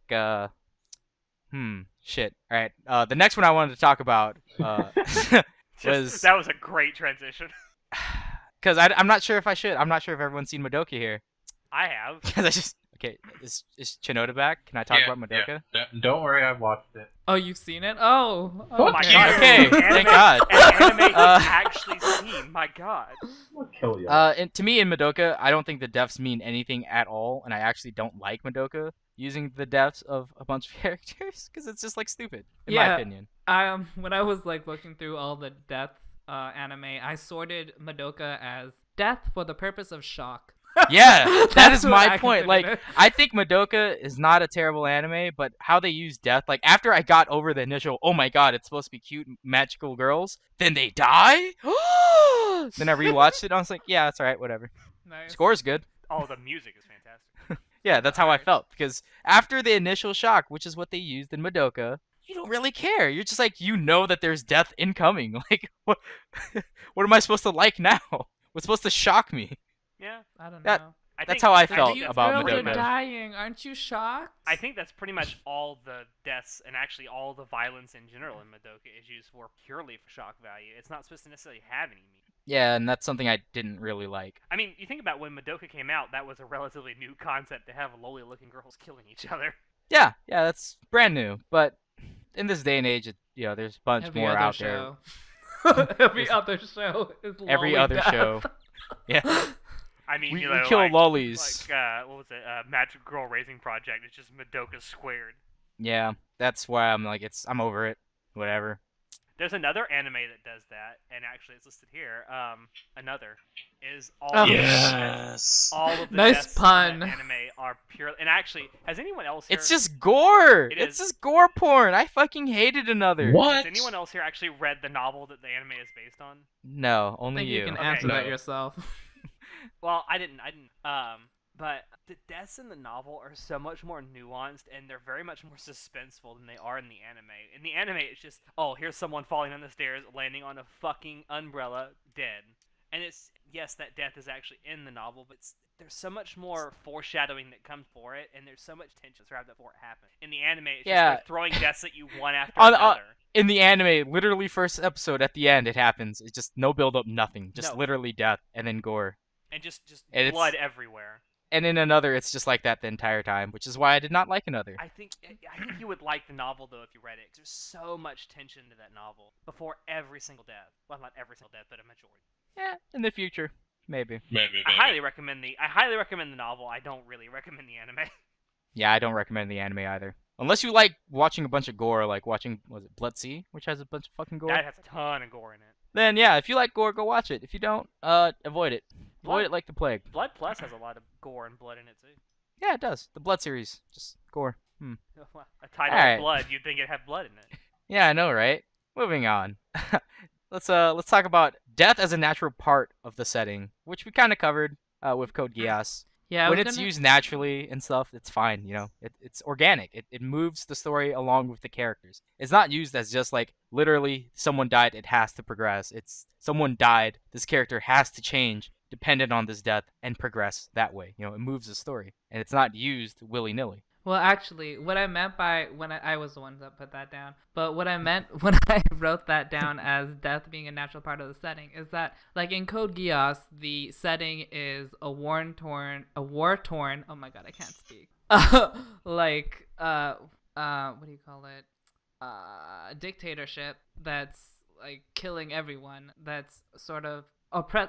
shit. All right. The next one I wanted to talk about was that was a great transition. because I'm not sure if I should. I'm not sure if everyone's seen Madoka here. I have. Because I just okay. Is Chinoda back? Can I talk about Madoka? Yeah. Don't worry, I've watched it. Oh, you've seen it? Oh, Oh my okay. god. Okay, thank God. An anime he's actually seen. My god. I'll kill you. And to me in Madoka, I don't think the deaths mean anything at all, and I actually don't like Madoka using the deaths of a bunch of characters because it's just like stupid in my opinion. When I was like looking through all the death anime, I sorted Madoka as death for the purpose of shock. Yeah, that That's is what my I point. Like, considered it. I think Madoka is not a terrible anime, but how they use death, like after I got over the initial, oh my god, it's supposed to be cute magical girls, then they die. Then I rewatched it, and I was like, yeah, that's alright, whatever. Nice. Score's good. Oh, the music is fantastic. Yeah, that's how I Alright. felt because after the initial shock, which is what they used in Madoka, you don't really care. You're just like, you know that there's death incoming. Like, what? What am I supposed to like now? What's supposed to shock me? Yeah. I don't That- know. That's how I think felt that's about Girls pretty are Madoka. much- dying. Aren't you shocked? I think that's pretty much all the deaths and actually all the violence in general in Madoka is used for purely for shock value. It's not supposed to necessarily have any meaning. Yeah, and that's something I didn't really like. I mean, you think about when Madoka came out, that was a relatively new concept to have lowly-looking girls killing each other. Yeah, that's brand new. But in this day and age, there's a bunch Every more other out there. show. Every other show is Every lolly other death. show. Yeah, I mean, we you know, kill like, lollies. Like, what was it? Magic Girl Raising Project. It's just Madoka squared. Yeah, that's why I'm like, I'm over it. Whatever. There's another anime that does that, and actually it's listed here. Another is all Oh. of the Yes. all of the Nice deaths in pun. that anime are pure. And actually, has anyone else here? It's just gore. It It's is. just gore porn. I fucking hated another. What? Has anyone else here actually read the novel that the anime is based on? No, I only think you can Okay. answer No. that yourself. Well, I didn't. But the deaths in the novel are so much more nuanced, and they're very much more suspenseful than they are in the anime. In the anime, it's just, oh, here's someone falling down the stairs, landing on a fucking umbrella, dead. And it's, yes, that death is actually in the novel, but there's so much more foreshadowing that comes for it, and there's so much tension surrounded before it happens. In the anime, it's Yeah. just they're throwing deaths at you one after On- another. In the anime, literally first episode at the end, it happens. It's just no build up, nothing. Just No. literally death and then gore. And just And it's- blood everywhere. and in another it's just like that the entire time, which is why I did not like another. I think you would like the novel though if you read it. 'Cause there's so much tension to that novel before every single death. Well, not every single death, but a majority. Yeah, in the future, maybe. Maybe. I highly recommend the novel. I don't really recommend the anime. Yeah, I don't recommend the anime either. Unless you like watching a bunch of gore, like watching, was it Blood Sea, which has a bunch of fucking gore? That has a ton of gore in it. Then yeah, if you like gore, go watch it. If you don't, avoid it. Avoid it like the plague. Blood Plus has a lot of gore and blood in it too. Yeah, it does. The Blood series, just gore. A title Alright. of blood, you'd think it'd have blood in it. Yeah, I know, right? Moving on. Let's talk about death as a natural part of the setting, which we kind of covered with Code Geass. Yeah, When it's used naturally and stuff, it's fine. You know, it's organic. It moves the story along with the characters. It's not used as just like literally someone died, it has to progress. It's someone died, this character has to change dependent on this death and progress that way. You know, it moves the story, and it's not used willy nilly. Well, actually, what I meant by when I was the one that put that down, but what I meant when I wrote that down as death being a natural part of the setting is that, like in Code Geass, the setting is a war-torn. Oh my god, I can't speak. Like what do you call it? Dictatorship that's like killing everyone. That's sort of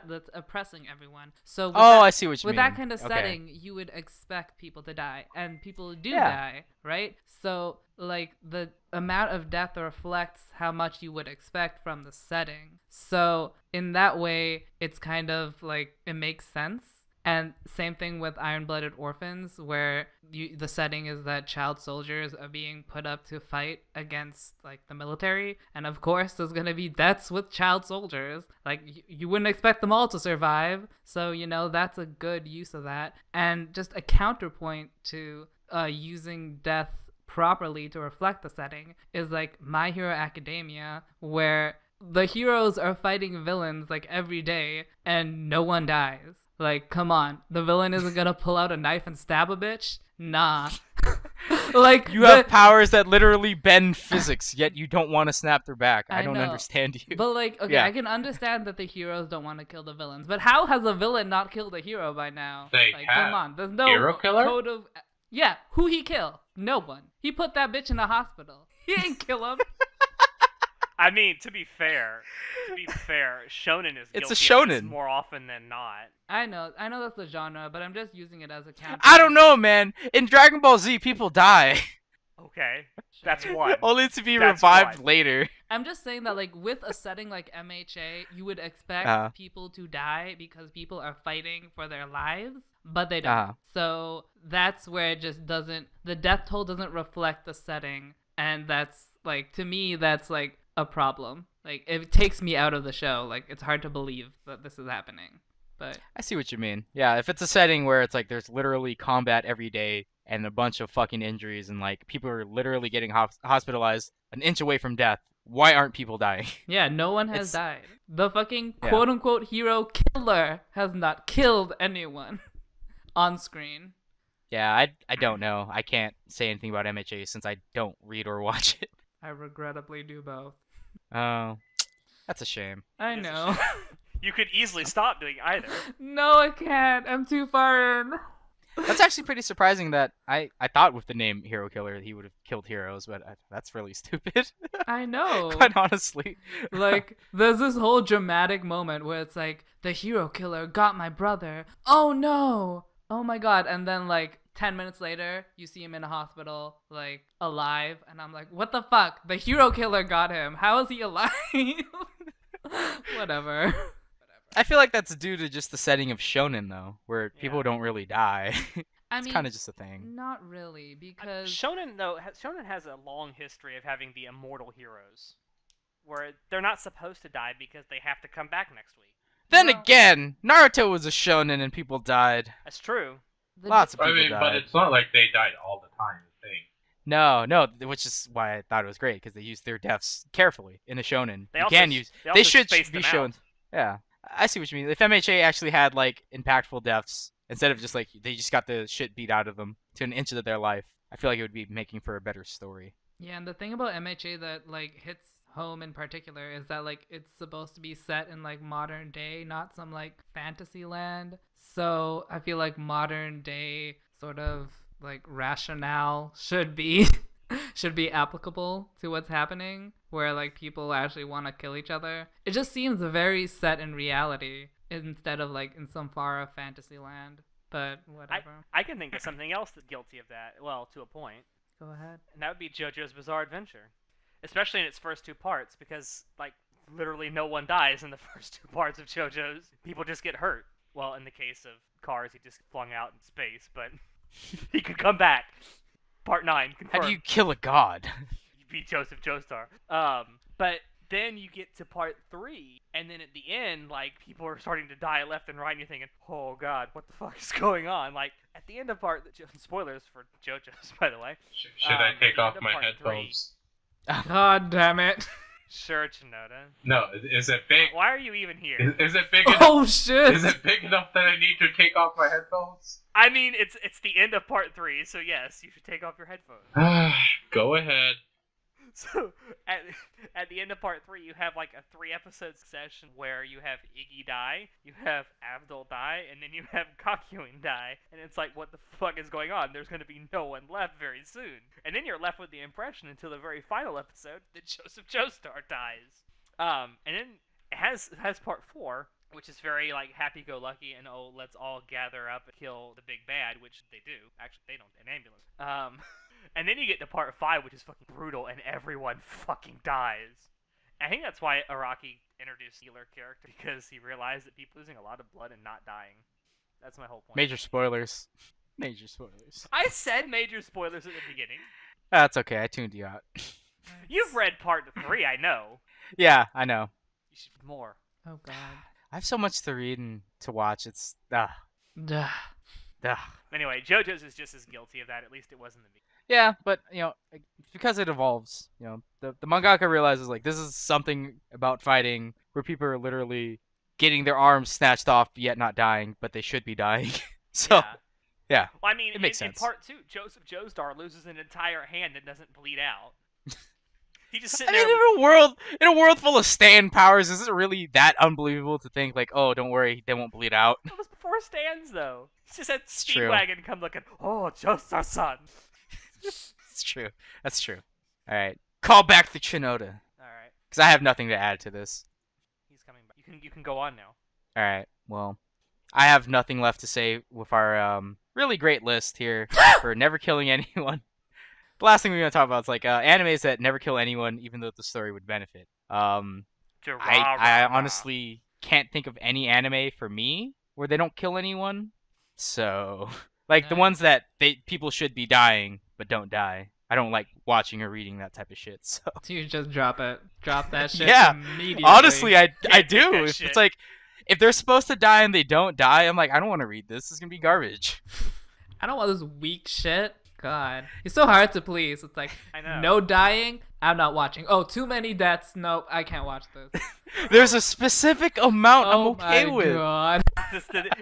that's oppressing everyone. So with I see what you with mean. that kind of Okay. setting, you would expect people to die, and people do Yeah. die, right? So like the amount of death reflects how much you would expect from the setting. So in that way, it's kind of like it makes sense. And same thing with Iron-Blooded Orphans, where the setting is that child soldiers are being put up to fight against like the military, and of course there's gonna be deaths with child soldiers. Like you wouldn't expect them all to survive, so you know that's a good use of that. And just a counterpoint to using death properly to reflect the setting is like My Hero Academia, where the heroes are fighting villains like every day and no one dies. Like, come on, the villain isn't gonna pull out a knife and stab a bitch? Nah. Like You have powers that literally bend physics, yet you don't want to snap their back. I don't know. understand you. But like, okay, Yeah. I can understand that the heroes don't want to kill the villains, but how has a villain not killed a hero by now? They like, have. come on, there's no Hero killer? code of. Yeah, who he kill? No one. He put that bitch in a hospital. He didn't kill him. I mean, to be fair, shonen is It's guilty a of this shonen. more often than not. I know that's the genre, but I'm just using it as a counter. I don't know, man. In Dragon Ball Z, people die, Okay, that's one. only to be That's revived one. later. I'm just saying that, like, with a setting like MHA, you would expect Uh-huh. people to die because people are fighting for their lives, but they don't. Uh-huh. So that's where it just doesn't, the death toll doesn't reflect the setting, and that's, like, to me, that's, like, a problem. Like, it takes me out of the show. Like, it's hard to believe that this is happening. But I see what you mean. Yeah, if it's a setting where it's like there's literally combat every day and a bunch of fucking injuries and like people are literally getting hospitalized an inch away from death, why aren't people dying? yeah, no one has It's- died. The fucking Yeah. quote-unquote hero killer has not killed anyone on screen. Yeah, I don't know. I can't say anything about MHA since I don't read or watch it. I regrettably do both. Oh, that's a shame. I It is a know. shame. You could easily stop doing either. No, I can't. I'm too far in. That's actually pretty surprising that I thought with the name Hero Killer he would have killed heroes, but that's really stupid. I know. Quite honestly. Like, there's this whole dramatic moment where it's like, the hero killer got my brother. Oh no! Oh my god. And then, like, 10 minutes later, you see him in a hospital, like, alive. And I'm like, what the fuck? The hero killer got him. How is he alive? Whatever. I feel like that's due to just the setting of shonen though, where people Yeah. don't really die. I It's mean, kind of just a thing. not really, because Shonen though, Shonen has a long history of having the immortal heroes, where they're not supposed to die because they have to come back next week. Then well- again, Naruto was a shonen and people died. That's true. the Lots of I people mean, died. but it's not like they died all the time. Thing. No, which is why I thought it was great because they used their deaths carefully in a shonen. They You also can s- use. they They also should spaced be them shown. out. Yeah, I see what you mean. If MHA actually had like impactful deaths instead of just like they just got the shit beat out of them to an inch of their life, I feel like it would be making for a better story. Yeah, and the thing about MHA that like hits home in particular is that like it's supposed to be set in like modern day, not some like fantasy land. So I feel like modern day sort of like rationale should be should be applicable to what's happening, where like people actually want to kill each other. It just seems very set in reality instead of like in some far off fantasy land. But whatever. I can think of something else that's guilty of that. Well, to a point, Go ahead. and that would be JoJo's Bizarre Adventure, especially in its first 2 parts, because like literally no one dies in the first 2 parts of JoJo's. People just get hurt. Well, in the case of Cars, he just flung out in space, but he could come back. Part 9 How confirmed. do you kill a god? You beat Joseph Joestar. But then you get to part 3, and then at the end, like, people are starting to die left and right, and you're thinking, oh god, what the fuck is going on? Like, at the end of part... Spoilers for JoJo's, by the way. Should I At take the off end of my part headphones? God damn it. Sure, Chinoda. No, is it big? Why are you even here? Is it big enough? Oh shit. Is it big enough that I need to take off my headphones? I mean, it's the end of part 3, so yes, you should take off your headphones. Go ahead. So, at the end of part 3, you have like a 3-episode session where you have Iggy die, you have Abdul die, and then you have Kakyoin die. And it's like, what the fuck is going on? There's going to be no one left very soon. And then you're left with the impression until the very final episode that Joseph Joestar dies. And then it has part 4, which is very like happy-go-lucky and oh, let's all gather up and kill the big bad, which they do. Actually, they don't. An ambulance. And then you get to part 5, which is fucking brutal, and everyone fucking dies. I think that's why Araki introduced healer character, because he realized that people are losing a lot of blood and not dying. That's my whole point. Major spoilers. Major spoilers. I said major spoilers at the beginning. That's okay. I tuned you out. You've read part 3, I know. Yeah, I know. You should read more. Oh god. I have so much to read and to watch. It's Duh. Anyway, JoJo's is just as guilty of that. At least it was in the beginning. Yeah, but because it evolves, the mangaka realizes like this is something about fighting where people are literally getting their arms snatched off yet not dying, but they should be dying. So yeah. Well, I mean, it makes in sense. part 2, Joseph Joestar loses an entire hand and doesn't bleed out. He just I sitting mean, there. in a world full of stand powers, is it really that unbelievable to think like, oh, don't worry, they won't bleed out? It was before stands, though. He just had true. Speedwagon come looking, oh, Joestar-san. It's true. That's true. All right, call back the Chinoda, Alright, because I have nothing to add to this. he's coming back. You can go on now. All right, well, I have nothing left to say with our really great list here for never killing anyone. The last thing we're gonna talk about is like animes that never kill anyone, even though the story would benefit. I honestly can't think of any anime for me where they don't kill anyone. So like the Nice. ones that people should be dying but don't die. I don't like watching or reading that type of shit. So You just drop it. Drop that shit Yeah, immediately. honestly, I Can't do. take that If shit. it's like if they're supposed to die and they don't die, I'm like I don't want to read this. This is gonna be garbage. I don't want this weak shit. God. He's so hard to please. It's like, I know. no dying, I'm not watching. Oh, too many deaths, nope, I can't watch this. There's a specific amount I'm Oh okay my with. God.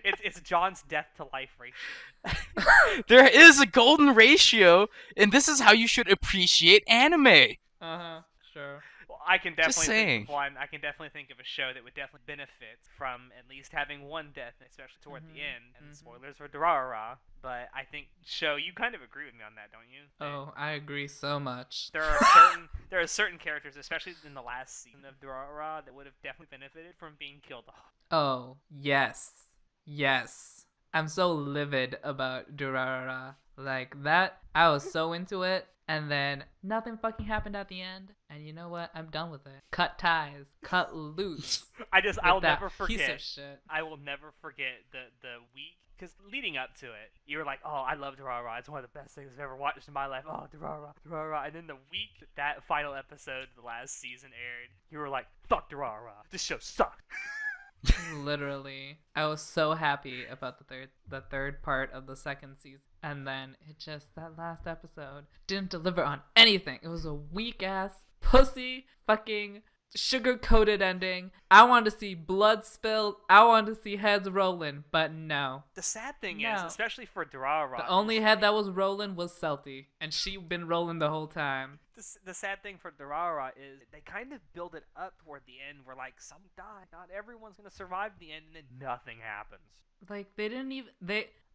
It's John's death to life ratio. There is a golden ratio, and this is how you should appreciate anime. Uh-huh, sure. Well, I can definitely think saying. of one. I can definitely think of a show that would definitely benefit from at least having one death, especially toward the end. And spoilers for Durarara, but I think show you kind of agree with me on that, don't you? Oh, I agree so much. There are certain characters, especially in the last season of Durarara, that would have definitely benefited from being killed off. Oh, yes. Yes. I'm so livid about Durarara. Like, that, I was so into it, and then nothing fucking happened at the end, and you know what? I'm done with it. Cut ties. Cut loose. I'll with that never piece forget. of shit. I will never forget the week, because leading up to it, you were like, oh, I love Durarara. It's one of the best things I've ever watched in my life. Oh, Durarara. And then the week that final episode of the last season aired, you were like, fuck Durarara. This show sucked. Literally, I was so happy about the third part of the second season, and then it just that last episode didn't deliver on anything. It was a weak ass pussy fucking sugar coated ending. I wanted to see blood spilled. I wanted to see heads rolling, but no. The sad thing is, No. especially for Durarara, The only head that was rolling was Celty, and she been rolling the whole time. the sad thing for Durara is they kind of build it up toward the end where like some die, not everyone's gonna survive the end, and then nothing happens. Like they didn't even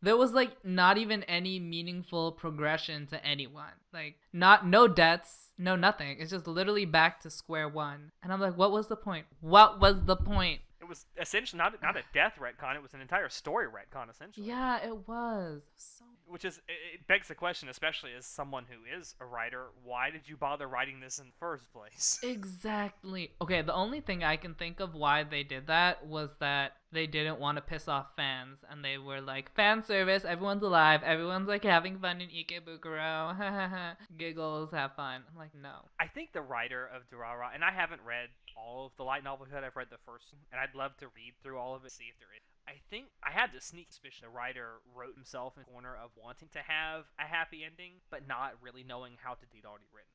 there was like not even any meaningful progression to anyone. Like no deaths, no nothing. It's just literally back to square one. And I'm like, what was the point? What was the point? It was essentially not a death retcon, it was an entire story retcon essentially. Yeah, it was. So Which is, it begs the question, especially as someone who is a writer, why did you bother writing this in the first place? exactly. Okay, the only thing I can think of why they did that was that they didn't want to piss off fans, and they were like, fan service, everyone's alive, everyone's like having fun in Ikebukuro, giggles, have fun. I'm like, no. I think the writer of Durara, and I haven't read all of the light novel yet, I've read the first one, and I'd love to read through all of it, see if there is. I think I had the sneak suspicion the writer wrote himself in the corner of wanting to have a happy ending, but not really knowing how to do it already written.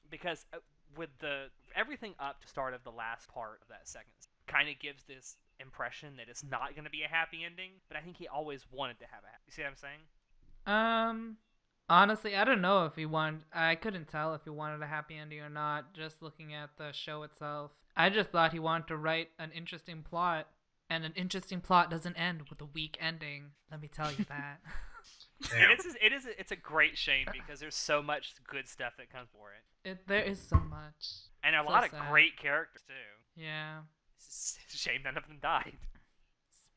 Because with everything up to start of the last part of that second kind of gives this impression that it's not going to be a happy ending, but I think he always wanted to have a happy. You see what I'm saying? Honestly, I don't know if I couldn't tell if he wanted a happy ending or not, just looking at the show itself. I just thought he wanted to write an interesting plot, and an interesting plot doesn't end with a weak ending. Let me tell you that. It's a great shame because there's so much good stuff that comes for it. There is so much. And a So lot of sad. great characters too. Yeah. It's a shame none of them died.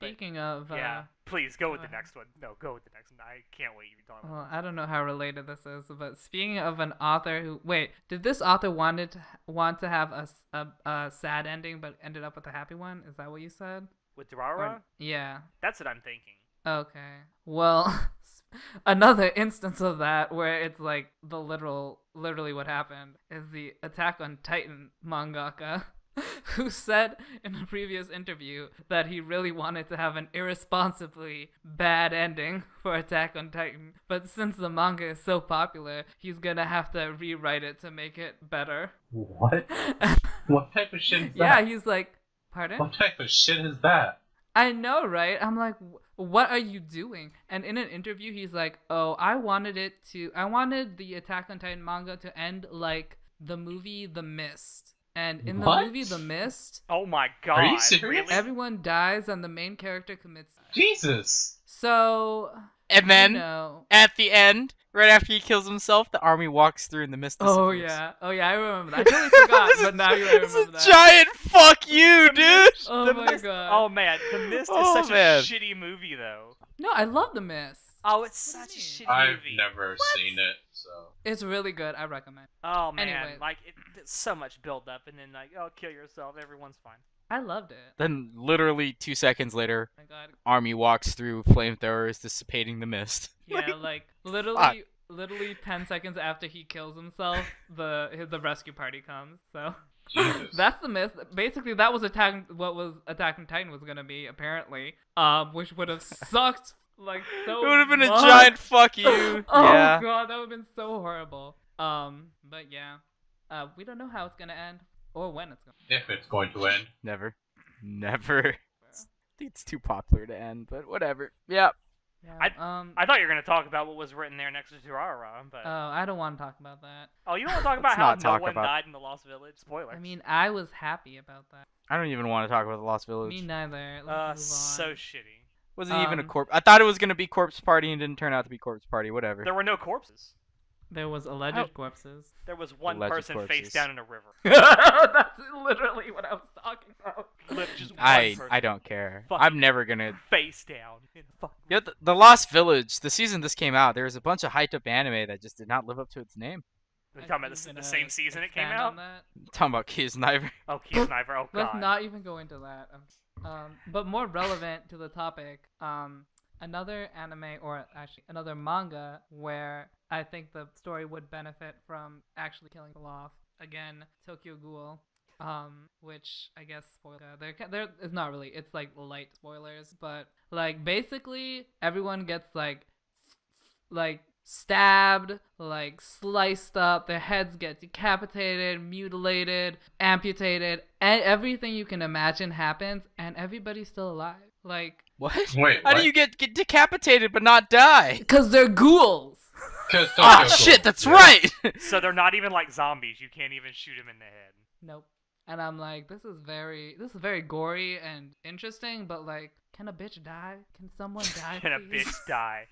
Speaking of, yeah, please go with go the ahead. next one. No, go with the next one. I can't wait. You talk about. well, I don't know how related this is, but speaking of an author who, wait, did this author want to have a sad ending, but ended up with a happy one? Is that what you said? With Durara, Yeah. that's what I'm thinking. Okay. Well, another instance of that where it's like literally what happened is the Attack on Titan mangaka who said in a previous interview that he really wanted to have an irresponsibly bad ending for Attack on Titan, but since the manga is so popular, he's gonna have to rewrite it to make it better. What? What type of shit is Yeah, that? he's like, pardon? What type of shit is that? I know, right? I'm like, what are you doing? And in an interview, he's like, oh, I wanted the Attack on Titan manga to end like the movie The Mist. And in the What? movie The Mist, Oh my god! Are you serious? Really? everyone dies and the main character commits suicide. Jesus! So, And then you know. at the end, right after he kills himself, the army walks through and the mist disappears. Oh yeah, I remember that. I totally forgot, but now you It's remember a that. giant fuck you, dude! Oh The my Mist- god. Oh man, The Mist is Oh, such man. a shitty movie though. No, I love The Mist. Oh, it's What do such you a shitty I've movie. never seen it, so. It's really good. I recommend. Oh man, Anyways. like it's so much build up, and then like, oh, kill yourself. Everyone's fine. I loved it. Then, literally 2 seconds later, Oh my god. army walks through, flamethrowers dissipating the mist. Yeah, like literally 10 seconds after he kills himself, the rescue party comes. So Jesus. that's the myth. Basically, that was what was Attack on Titan was gonna be apparently. Which would have sucked like so. It would have been a much. giant fuck you. Oh Yeah. god, that would have been so horrible. But yeah, we don't know how it's gonna end or when it's gonna. If it's going to end. Never. Never. I think it's too popular to end, but whatever. Yeah. Yeah. I thought you were gonna talk about what was written there next to Durara, but I don't want to talk about that. oh, you don't want to talk about Let's how not no talk one about- died in the Lost Village? Spoilers. I mean, I was happy about that. I don't even want to talk about the Lost Village. Me neither. Let's move on. so shitty. Wasn't even a Um, corpse. I thought it was gonna be Corpse Party and didn't turn out to be Corpse Party. Whatever. There were no corpses. There was alleged Oh. corpses. There was one Alleged person face corpses. down in a river. That's literally what I was talking about. Just one I person don't care. Fuck. I'm never gonna. face down in a fucking Yeah, the Lost Village. The season this came out, there was a bunch of hyped up anime that just did not live up to its name. We're talking about the same season it came Expand out. on that? Talking about Kiss Kniver. Oh, Keith Sniper. Oh god. Let's not even go into that. But more relevant to the topic, another anime or actually another manga where I think the story would benefit from actually killing people off. Again, Tokyo Ghoul. Which I guess spoiler. There it's not really. It's like light spoilers, but like basically everyone gets like stabbed, like sliced up. Their heads get decapitated, mutilated, amputated, and everything you can imagine happens, and everybody's still alive. Like What? Wait, How what? do you get decapitated but not die? Because they're ghouls. Ah, shit, that's right! So they're not even like zombies. You can't even shoot them in the head. Nope. And I'm like, this is very gory and interesting, but like, can a bitch die? Can someone die? Can a please? bitch die?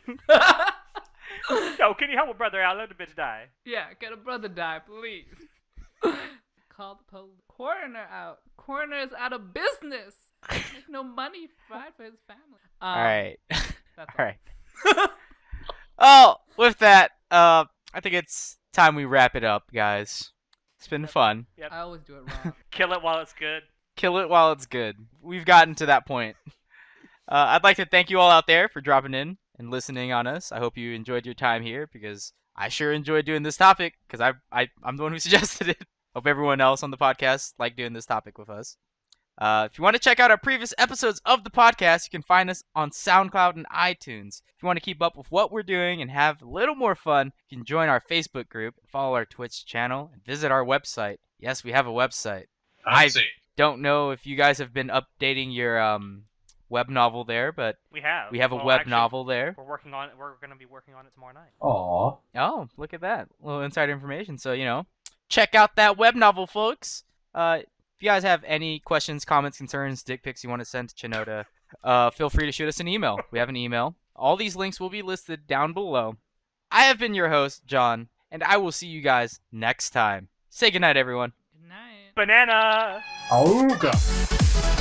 Yo, can you help a brother out? Let the bitch die. Yeah, can a brother die, please? Call the police. Coroner out. Coroner is out of business. Make no money provide for his family. Alright. That's Alright. Oh, with that, I think it's time we wrap it up, guys. It's been fun. I always do it wrong. Kill it while it's good. Kill it while it's good. We've gotten to that point. I'd like to thank you all out there for dropping in and listening on us. I hope you enjoyed your time here because I sure enjoyed doing this topic because I'm the one who suggested it. Hope everyone else on the podcast liked doing this topic with us. If you want to check out our previous episodes of the podcast, you can find us on SoundCloud and iTunes. If you want to keep up with what we're doing and have a little more fun, you can join our Facebook group, follow our Twitch channel, and visit our website. Yes, we have a website. I see. Don't know if you guys have been updating your web novel there, but We have. we have a Well, web actually, novel there. We're working on it. We're going to be working on it tomorrow night. Aw. Oh, look at that. A little inside information. So, check out that web novel, folks. If you guys have any questions, comments, concerns, dick pics you want to send to Chinota, feel free to shoot us an email. We have an email. All these links will be listed down below. I have been your host, John, and I will see you guys next time. Say goodnight, everyone. Good night. Banana! Auga.